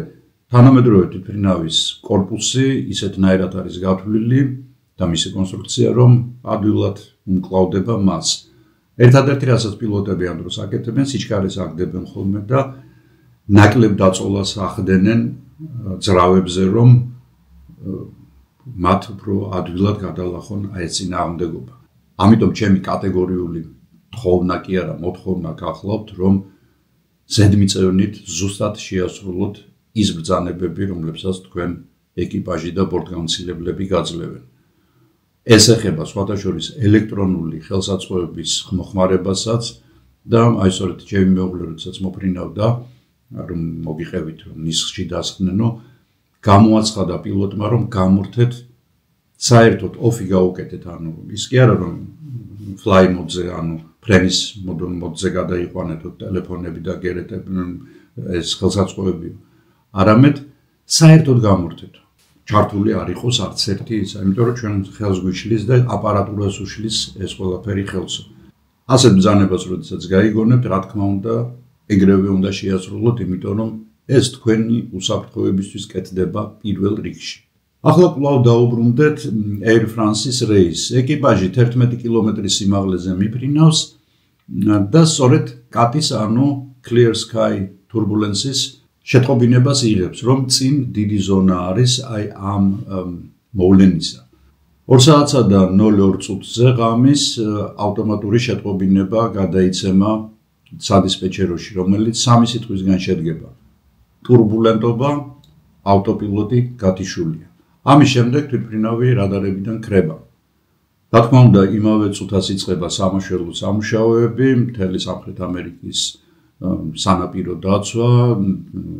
თანამედროვე თვითმფრინავის კორპუსი ისეთნაირად არის გათვლილი და მისი კონსტრუქცია, რომ ადვილად უმკლავდება მას. ერთადერთი რასაც პილოტები ამ დროს აკეთებენ, სიჩქარეს აგდებენ ხოლმე და ნაკლებ დაწოლას ახდენენ ძრავებზე, რომ მათ უფრო ადვილად გადალახონ აი ეს წინააღმდეგობა. ამიტომ ჩემი კატეგორიული თხოვნა კი არა, მოთხოვნა გახლავთ, რომ ზედმიწევნით ზუსტად შეასრულოთ ის ბრძანებები, რომლებსაც თქვენ ეკიპაჟი და ბორტგამცილებლები გაძლევენ. ეს ეხება სხვათაშორის ელექტრონული ხელსაწყოების მოხმარებასაც და აი სწორედ ჩემი მეუღლე როდესაც მოფრინავდა, რომ მოგიყევით რომ ნისხში დასხნენო, გამოაცხადა პილოტმა, რომ გამურთეთ საერთოდ ოფი გაუკეთეთ, ანუ ის კი არა რომ fly mode-ზე, ანუ ფრენის მოდზე გადაიყვანეთ ტელეფონები და გერეტები, ეს ხელსაწყოები, არამედ საერთოდ გამურთეთ. ჩართული არ იყოს არც ერთი ის, იმიტომ რომ ჩვენ ხელს გვიშლის და აპარატურას უშლის ეს ყველაფერი ხელსო. ასეთ ბრძანებას როდესაც გაიგონებთ, რა თქმა უნდა, ეგრევე უნდა შეასრულოთ, იმიტომ რომ ეს თქვენი უსაფრთხოებისთვის კეთდება პირველ რიგში. ახლა კვლავ დაუბრუნდეთ Air France-ის რეისს. ეკიპაჟი 11 კილომეტრის სიმაღლეზე მიფრინავს და სწორედ კატის, ანუ Clear Sky Turbulence-ის შეტყობინებას იღებს, რომ წინ დიდი ზონა არის აი ამ მოვლენისა. 2 საათსა და 02 წუთზე ღამის ავტომატური შეტყობინება გადაიცემა სადისპეჩეროში, რომელიც 3 სიტყვისგან შედგება. ტურბულენტობა, ავტოპილოტი, გათიშულია. ამის შემდეგ თვითმფრინავი რადარებიდან ქრება. რა თქმა უნდა, იმავე წუთას იწყება სამაშველო სამუშაოები, მთელი სამხრეთ ამერიკის სანაპირო დაცვა,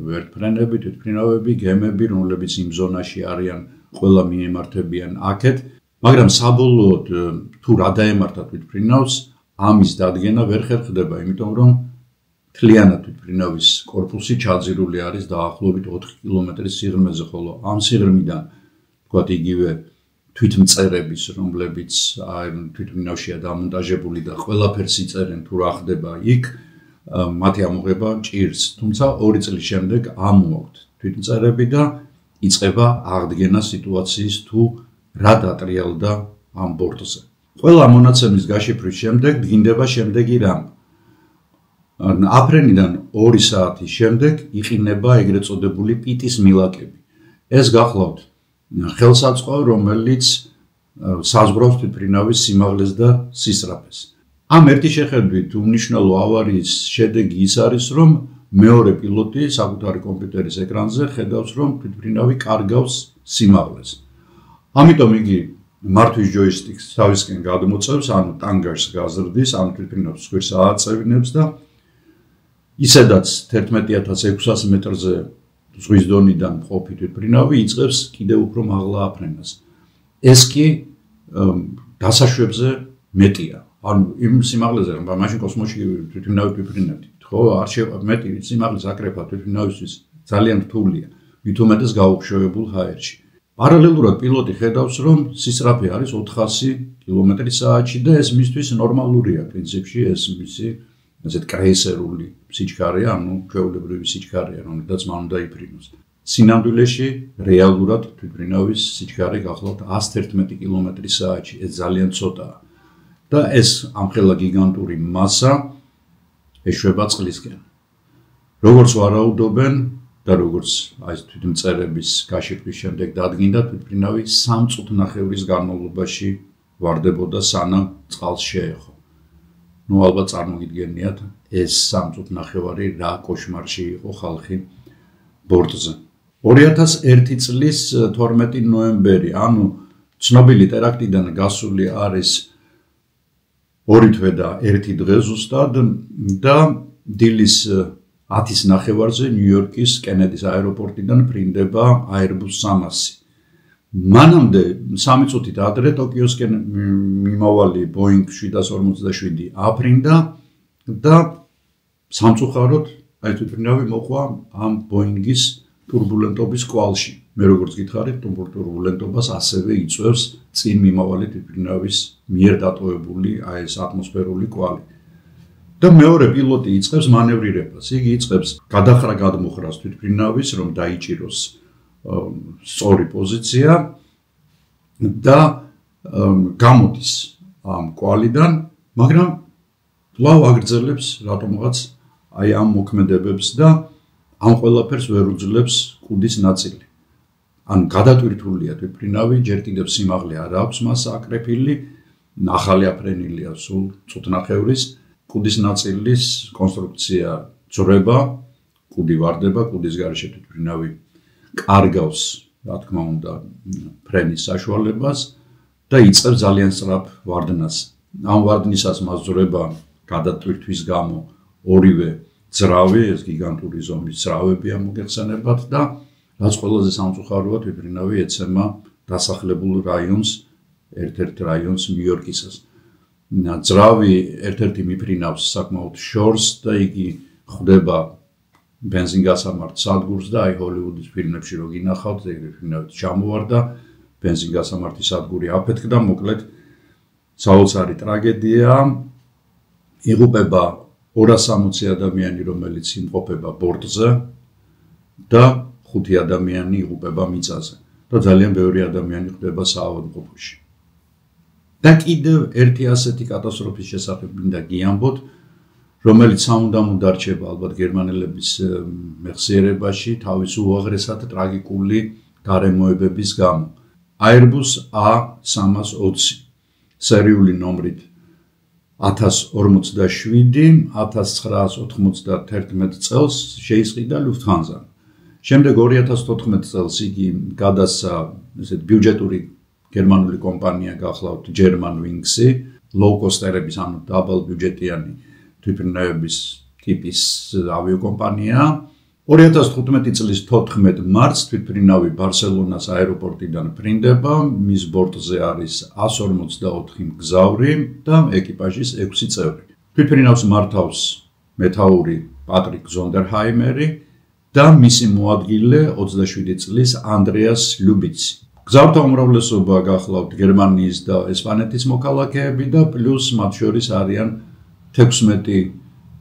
ვერტფრენები, თვითმფრინავები, გემები, რომლებიც იმ ზონაში არიან, ყველა მიემართებიან აქეთ, მაგრამ საბოლოოდ თუ რა დაემართა თვითმფრინავს, ამის დადგენა ვერ ხერხდება, იმიტომ რომ მთლიანად თვითმფრინავის კორპუსი ჩაძირული არის დაახლოებით 4 კილომეტრის სიღრმეზე, ხოლო ამ სიღრმიდან თქვათ იგივე თვითმწერების, რომლებიც თვითმფრინავშია დამონტაჟებული და ყველაფერს იწერენ თუ რა ხდება იქ, მათი ამოღება ჭირს, თუმცა 2 წლის შემდეგ ამოაქვთ თვითმწერები და იწყება აღდგენა სიტუაციის თუ რა დატრიალდა ამ ბორტზე. ყველა მონაცემის გაშიფვრის შემდეგ დგინდება შემდეგი რამ. აფრენიდან 2 საათის შემდეგ იყინება ეგრეთ წოდებული პიტის მილაკები. ეს გახლავთ ხელსაწყო, რომელიც საზღვრავს თვითმფრინავის სიმაღლეს და სისწრაფეს. ამ ერთი შეხედვით უმნიშვნელო ავარიის შედეგი ის არის, რომ მეორე პილოტი საკუთარი კომპიუტერის ეკრანზე ხედავს, რომ თვითმფრინავი კარგავს სიმაღლეს. ამიტომ იგი მართვის ჯოისტიკს თავისკენ გადმოწევს, ანუ ტანგარს გაზრდის, ანუ თვითმფრინავს სხვერს ააწევინებს და ისედაც 11600 მეტრზე ზღვის დონიდან მყოფი თვითმფრინავი იწყებს კიდევ უფრო მაღლა აფრენას. ეს კი დასაშვებზე მეტია. ანუ იმ სიმაღლეზე, რომ მაშინ კოსმოსში თვითმფრინავი ვიფრინებთ, ხო, არ მეტი სიმაღლის აკრეფა თვითმფრინავისთვის ძალიან რთულია, მით უმეტეს გაუხშოვებულ ჰაერში. პარალელურად პილოტი ხედავს, რომ სისწრაფე არის 400 კმ/სთ და ეს მისთვის ნორმალურია პრინციპში, ეს მისი ესეთ კრეისერული სიჩქარეა, ანუ ჩვეულებრივი სიჩქარეა, რომელსაც მან უნდა იფრინოს. სინამდვილეში რეალურად თვითმფრინავის სიჩქარე გახლავთ 111 კმ/სთ, ეს ძალიან ცოტაა. და ეს ამხელა გიგანტური მასა ეშვება წყლისკენ. როგორც ვარაუდობენ და როგორც აი თვითმწერების გაშიფვრის შემდეგ დადგინდა, თვითმფრინავი 3 წუთნახევრის განმავლობაში ვარდებოდა სანამ წყალს შეეხო. ნუ ალბათ წარმოგიდგენიათ, ეს 3 წუთნახევარი რა კოშმარში იყო ხალხი ბორტზე. 2001 წლის 12 ნოემბერი, ანუ ცნობილი ტერაქტიდან გასული არის 2 თვე და 1 დღე ზუსტად და დილის 10-ის ნახევარზე ნიუ-იორკის კენედის აეროპორტიდან ფრინდება Airbus 300. მანამდე 3 წუთით ადრე ტოკიოსკენ მიმავალი Boeing 747 აფრინდა და სამწუხაროდ აი თვითმფრინავი მოყვა ამ Boeing-ის ტურბულენტობის კვალში. მე როგორც გითხარით, ტურბულენტობას ასევე იწვევს წინ მიმავალი თვითმფრინავის მიერ დატოვებული აი ეს ატმოსფერული კვალი. და მეორე პილოტი იწყებს მანევრირებას. იგი იწყებს გადახრა-გადმოხრას თვითმფრინავის, რომ დაიჭიროს სწორი პოზიცია და გამოდის ამ კვალიდან, მაგრამ კვლავ აგრძელებს რატომღაც აი ამ მოქმედებებს და ამ ყველაფერს ვერ უძლებს კუდის ნაწილი. ან გადატვირთულია თვითმფრინავი, ჯერ კიდევ სიმაღლე არ აქვს მას აკრეფილი, ახალი აფრენილია სულ წუთნახევრის, კუდის ნაწილის კონსტრუქცია ძრება, კუდი ვარდება, კუდის გარეშე თვითმფრინავი კარგავს, რა თქმა უნდა, ფრენის საშუალებას და იწყებს ძალიან სწრაფ ვარდნას. ამ ვარდნისას მას ძრება გადატვირთვის გამო ორივე ძრავი, ეს გიგანტური ზომის ძრავებია მოგეხსენებათ და რაც ყველაზე სამწუხაროა, თვითმფრინავი ეცემა დასახლებულ რაიონს, ერთ-ერთ რაიონს ნიუ-იორკისას. ძრავი ერთ-ერთი მიფრინავს საკმაოდ შორს და იგი ხვდება ბენზინგასამართ სადგურს და აი ჰოლივუდის ფილმებში რო გინახავთ, თვითმფრინავით ჩამოვარდა, ბენზინგასამართის სადგური აფეთქდა, მოკლედ საოცარი ტრაგედია. იღუპება 260 ადამიანი, რომელიც იმყოფება ბორტზე და 5 ადამიანი იღუპება მიწაზე და ძალიან ბევრი ადამიანი ხვდება საავადმყოფოში. და კიდევ ერთი ასეთი კატასტროფის შესახებ მინდა გიამბოთ, რომელიც სამუდამოდ დარჩება ალბათ გერმანელების მეხსიერებაში თავის უაღრესად ტრაგიკული გარემოებების გამო. Airbus A320 სერიული ნომრით 1047 1991 წელს შეისყიდა Lufthansa. შემდეგ 2014 წელს იგი გადასცა ესეთ ბიუჯეტური გერმანული კომპანია გახლავთ Germanwings-ი, low-costerების, ანუ დაბალ ბიუჯეტიანი თვითმფრინავების ტიპის ავიაკომპანია. 2015 წლის 14 მარტს თვითმფრინავი ბარსელონას აეროპორტიდან ფრინდება, მის ბორტზე არის 154 მგზავრი და ეკიპაჟის 6 წევრი. თვითმფრინავს მართავს მეთაური პატრიკ ზონდერჰაიმერი და მისი მოადგილე 27 წლის ანდრეას ლუბიცი. გზავრთა უმრავლესობა გახლავთ გერმანიის და ესპანეთის მოქალაქეები და პლუს მათ შორის არიან 16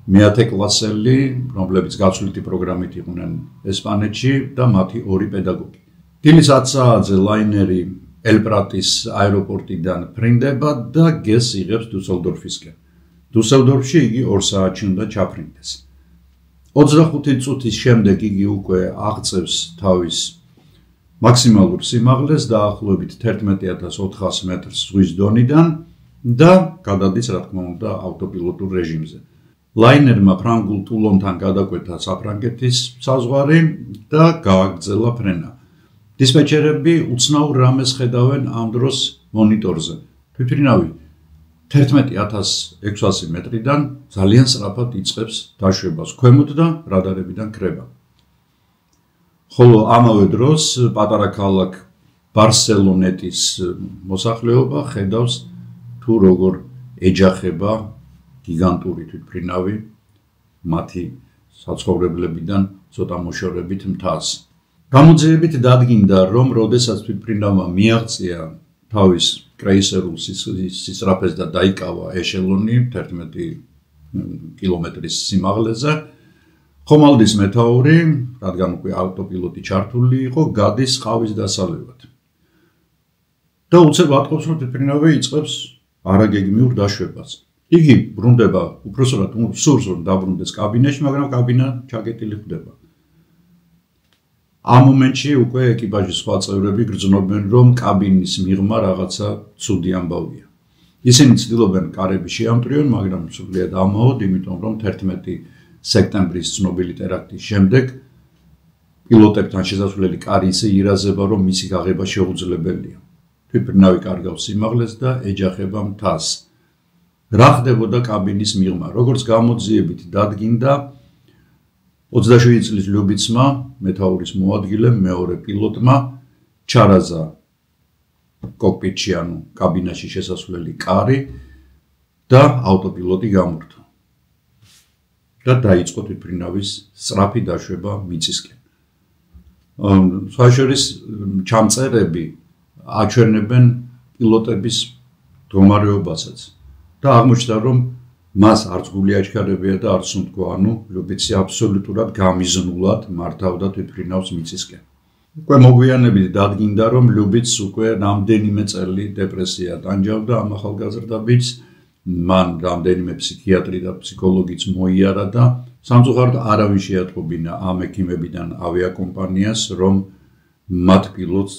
მეათე კლასელი, რომლებიც გაცვლითი პროგრამით იყვნენ ესპანეთში და მათი 2 პედაგოგი. დილის 10 საათზე ლაინერი ელ-პრატის აეროპორტიდან ფრინდება და გეზს იღებს დუსელდორფისკენ. დუსელდორფში იგი 2 საათში უნდა ჩაფრინდეს. 25 წუთის შემდეგ იგი უკვე აღწევს თავის მაქსიმალურ სიმაღლეს დაახლოებით 11400 მეტრს ზღვის დონიდან და გადადის, რა თქმა უნდა, ავტოპილოტურ რეჟიმზე. ლაინერმა ფრანგულ ტულონთან გადაკვეთა საფრანგეთის საზღვარი და გააგრძელა ფრენა. დისპეჩერები უცნაურ რამეს ხედავენ ამ დროს მონიტორზე. თვითმფრინავი 11600 მეტრიდან ძალიან სწრაფად იწყებს დაშვებას ქვემოთ და რადარებიდან ქრება. ხოლო ამავე დროს პატარა ქალაქ ბარსელონეტის მოსახლეობა ხედავს თუ როგორ ეჯახება გიგანტური თვითმფრინავი მათი საცხოვრებლებიდან ცოტა მოშორებით მთას. გამოძიებით დადგინდა, რომ როდესაც თვითმფრინავმა მიაღწია თავის კრეისერულ სისწრაფეს და დაიკავა ეშელონი 11 კილომეტრის სიმაღლეზე, ხომალდის მეთაური, რადგან უკვე ავტოპილოტი ჩართული იყო, გადის ყავის დასალევად. და უცებ ატყობს, რომ თვითმფრინავი იწყებს არაგეგმიურ დაშვებას. იგი ბრუნდება, უпроსტად სურს რომ დაბრუნდეს კაბინაში, მაგრამ კაბინა ჩაკეტილი ხდება. ამ მომენტში უკვე ეკიპაჟის სხვა წევრები გრძნობენ, რომ კაბინის მიღმა რაღაცა ცუდი ამბავია. ისინი ცდილობენ კარები შეამტრიონ, მაგრამ სრულიად ამაოდ, იმიტომ რომ 11 სექტემბრის ცნობილი ტერაქტის შემდეგ პილოტებთან შესასვლელი კარი ისე ირაზება, რომ მისი გაღება შეუძლებელია. თვითმფრინავი კარგავს სიმაღლეს და ეჯახება მთას. რა ხდებოდა კაბინის მიღმა? როგორც გამოძიებით დადგინდა, 27 წლის ლუბიცმა, მეთაურის მოადგილემ, მეორე პილოტმა ჩარაზა კოკპიტში, ანუ კაბინაში შესასვლელი კარი და ავტოპილოტი გამორთო. და დაიწყო თვითმფრინავის სწრაფი დაშვება მიწისკენ. სხვა შორის ჩამწერები აჩვენებენ პილოტების მდგომარეობასაც და აღმოჩნდა, რომ მას არც გული აჩქარებია და არც უთქვა, ანუ ლუბიცი აბსოლუტურად გამიზნულად მართავდა თვითმფრინავს მიწისკენ. უკვე მოგვიანებით დადგინდა, რომ ლუბიცს უკვე რამდენიმე წელი დეპრესია ტანჯავდა ამ ახალგაზრდა ბიჭს, მან რამდენიმე ფსიქიატრი და ფსიქოლოგიც მოიარა და სამწუხაროდ არავინ შეატყობინა ამ ექიმებიდან ავიაკომპანიას, რომ მათ პილოტს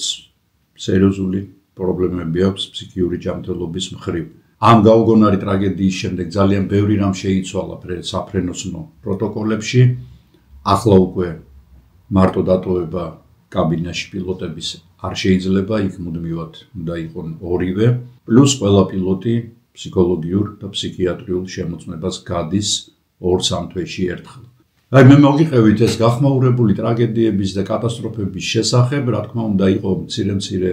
სერიოზული პრობლემები აქვს ფსიქიური ჯანმრთელობის მხრივ. ამ გაუგონარი ტრაგედიის შემდეგ ძალიან ბევრი რამ შეიცვალა საფრენოსნო პროტოკოლებში. ახლა უკვე მარტო დატოვება კაბინაში პილოტების არ შეიძლება, იქ მუდმივად უნდა იყონ ორივე, პლუს ყველა პილოტი ფსიქოლოგიურ და ფსიქიატრიულ შემოწმებას გადის 2-3 თვეში ერთხელ. აი მე მოგიყევით ეს გახმაურებული ტრაგედიების და კატასტროფების შესახებ, რა თქმა უნდა იყო მცირე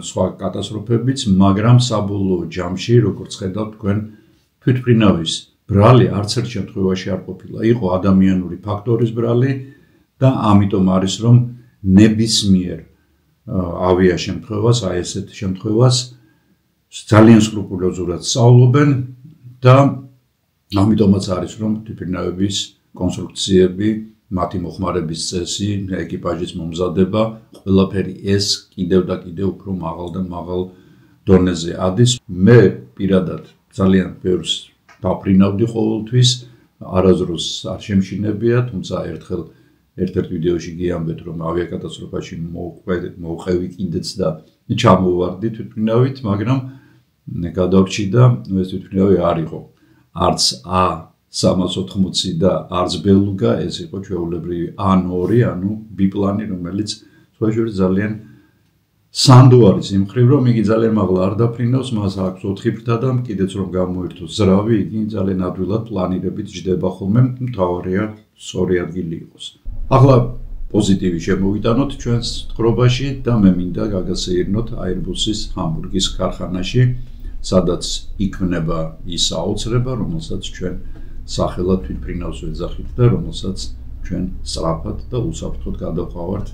სხვა კატასტროფებიც, მაგრამ საბოლოო ჯამში, როგორც ხედავთ თქვენ, თვითმფრინავის ბრალი არც ერთ შემთხვევაში არ ყოფილა. იყო ადამიანური ფაქტორის ბრალი და ამიტომ არის რომ ნებისმიერ ავიაშემთხვევას, აი ესეთ შემთხვევას ძალიან სკრუპულოზურად სწავლობენ და ამიტომაც არის რომ თვითმფრინავების კონსტრუქციები, მათი მოხმარების წესი, ეკიპაჟის მომზადება, ყველაფერი ეს კიდევ და კიდევ უფრო მაღალ და მაღალ დონეზე ადის. მე პირადად ძალიან ბევრს დაფრინავდი ყოველთვის, არასდროს არ შემშინებია, თუმცა ერთხელ ერთ-ერთ ვიდეოში გიამბეთ, რომ ავიაკატასტროფაში მოვყევი კიდეც და ჩამოვარდი თვითმფრინავით, მაგრამ გადავრჩი და ეს თვითმფრინავი არ იყო. არც A380 და არც ბელუგა, ეს იყო ჩვეულებრივი A2, ანუ ბიპლანი, რომელიც სხვა შორის ძალიან სანდო არის იმ მხრივ, რომ იგი ძალიან მაღლა არ დაფრინავს, მას აქვს 4 ფრთა და კიდეც რომ გამოერთოს ზრავი, იგი ძალიან ადვილად პლანირებით ჯდება ხოლმე, მთავარია სწორი ადგილი იყოს. ახლა პოზიტივი შემოვიტანოთ ჩვენს ტყრობაში და მე მინდა გაგასეირნოთ Airbus-ის ჰამბურგის ქარხანაში, სადაც იქმნება ის აოცრება, რომელსაც ჩვენ სახელად თვითფრინავს ვეძახით და რომელსაც ჩვენ სწრაფად და უსაფრთხოდ გადავყავართ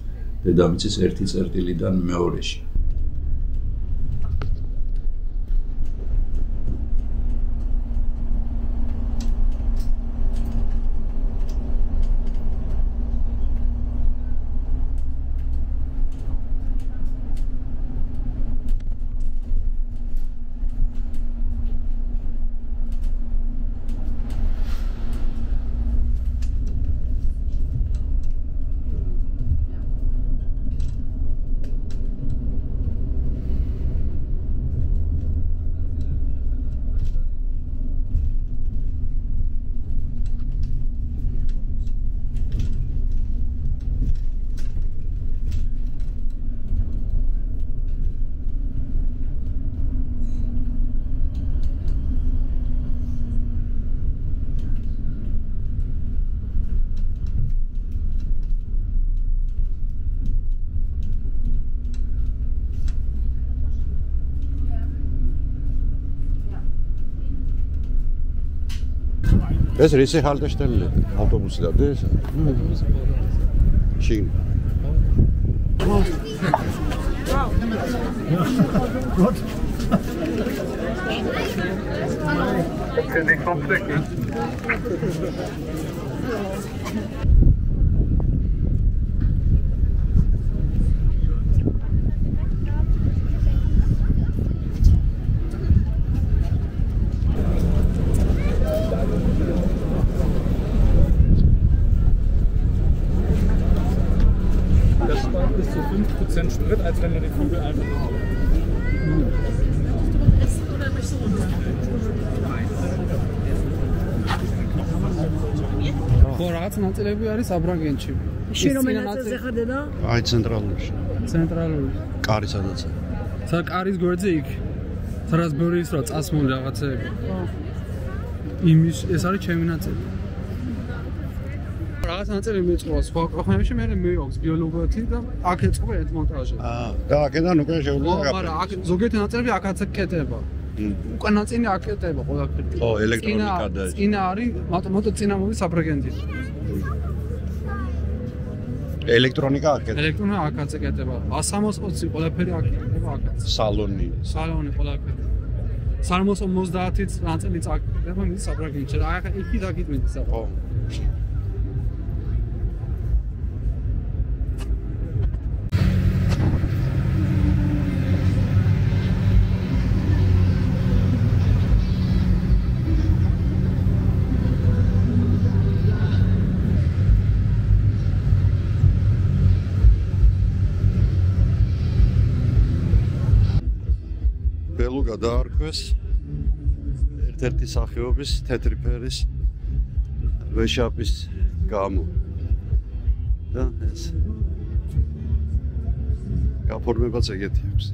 დედამიწის 1 წერტილიდან მეორეში. ეს რისი ჰალტეშტელია ავტობუსი და ეს შინ Sprit, als wenn du die Kugel einfach Vorrats ნაწილები არის აბრაგენჩი. შენ რომ ნაწილზე ხარ და? აი ცენტრალურში. ცენტრალური. კარი სადაც. სა კარის გვერდზე იქ. სადაც ბევრი ის რა წასმული რაღაცეები. იმის ეს არის ჩემი ნაწილი. რაღაც ნაწილი მეწყობა სხვა კროხნებში მე მეოქს ბიოლოგიათი და აქ ეწყობა ერთ მონტაჟზე. და აქედან უკვე შეუძლია გაფრინდეს. მაგრამ აქ ზოგიერთი ნაწილები აქაც ეკეტება. უკან ნაწილი აკეტება ყველაფერი. ხო, ელექტრონიკა და წინა არის მოტო წინა მოდის აბრაგენტი. ელექტრონიკა აკეტება. ელექტრონიკა აქაც ეკეტება. 160 ყველაფერი აკეტება აქაც. სალონი ყველაფერი. 70-ით ნაწილი წაკეტება მის აბრაგენტში. აი ახლა იქი დაგიტმით ისა. ხო. ბელუგა დაარქვეს ერთ-ერთი სახეობის თეთრი ფერის ვეშაპის გამო და ეს გაფორმებაც ეგეთი აქვს.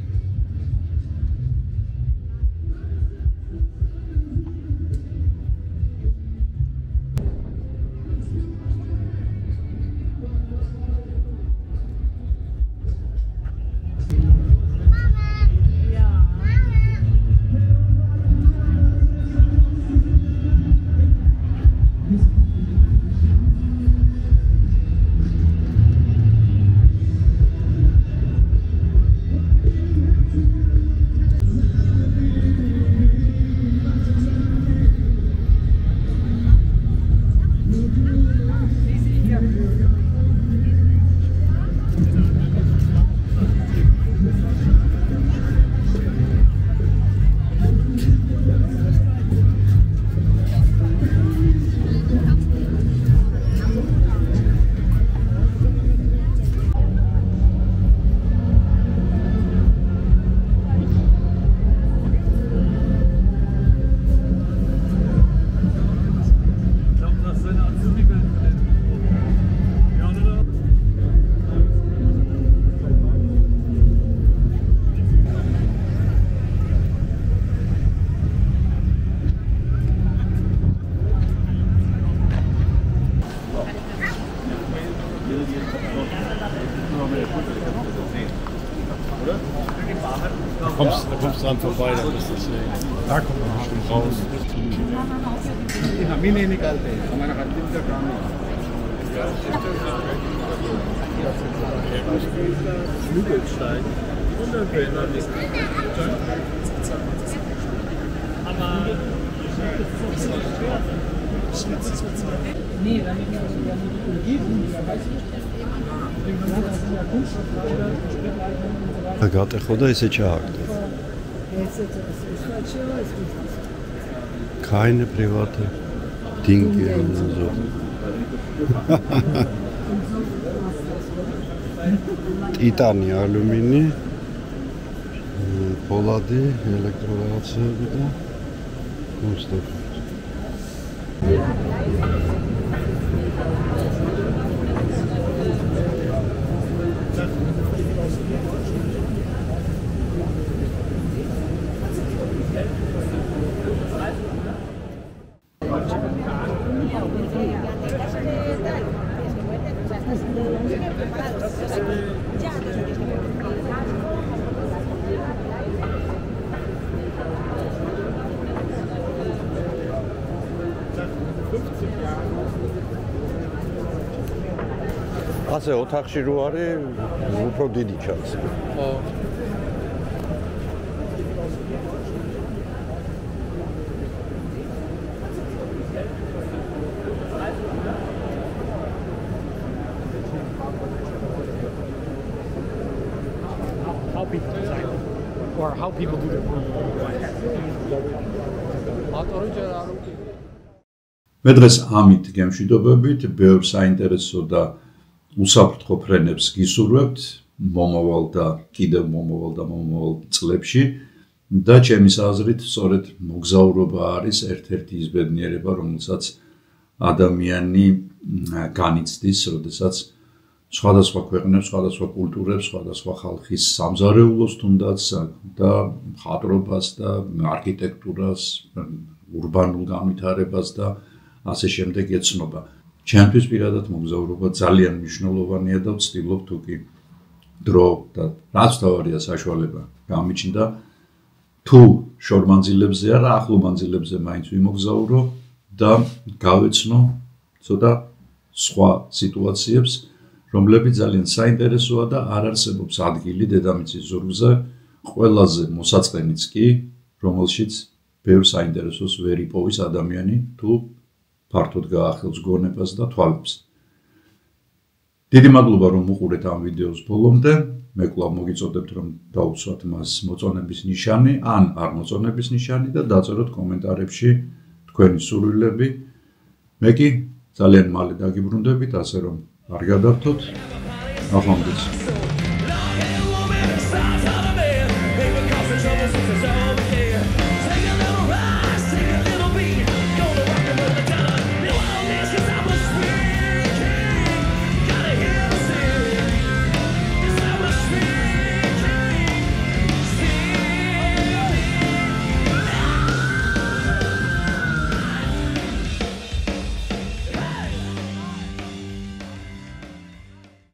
dran vorbei, dann ist das da kommt man bestimmt raus. Flügelstein. Agate khoda ise çağırdı. Keine private Dinge oder so. Titani, alumini, poladi, elektroreaksiyaları da konstruksiyon. ასე ოთახში რო არის უფრო დიდი ჩანს. ხო. How people design or how people do their work. მე დღეს ამით გემშვიდობებით ბევრ საინტერესო და უსაფრთხო ფრენებს გისურვებთ მომავალ და კიდევ მომავალ წლებში და ჩემის აზრით სწორედ მოგზაურობა არის ერთ-ერთი ის ბედნიერება, რომელსაც ადამიანი განიცდის, როდესაც სხვადასხვა ქვეყნებს, სხვადასხვა კულტურებს, სხვადასხვა ხალხის სამზარეულოს თუნდაც და მხატვრობას და არქიტექტურას, ურბანულ განვითარებას და ასე შემდეგ ეცნობა. ჩემთვის პირადად მოგზაურობა ძალიან მნიშვნელოვანია და ვცდილობ თუ კი დრო და რაც თავარია საშუალება გამიჩნდა თუ შორ მანძილებზე არა ახლო მანძილებზე მაინც ვიმოგზაურო და გავეცნო ცოტა სხვა სიტუაციებს რომლებიც ძალიან საინტერესოა და არ არსებობს ადგილი დედამიწის ზურგზე ყველაზე მოსაწყენიც კი რომელშიც ბევრ საინტერესოს ვერ იპოვის ადამიანი თუ ფართოდ გაახელს გონებას და თვალებს. დიდი მადლობა რომ უყურეთ ამ ვიდეოს ბოლომდე. მე კვლავ მოგიწოდებთ რომ დაუსვათ მას მოწონების ნიშანი ან არ მოწონების ნიშანი და დაწეროთ კომენტარებში თქვენი სურვილები. მე კი ძალიან მალე დაგიბრუნდებით, ასე რომ არ გადავთოთ. ნახვამდის.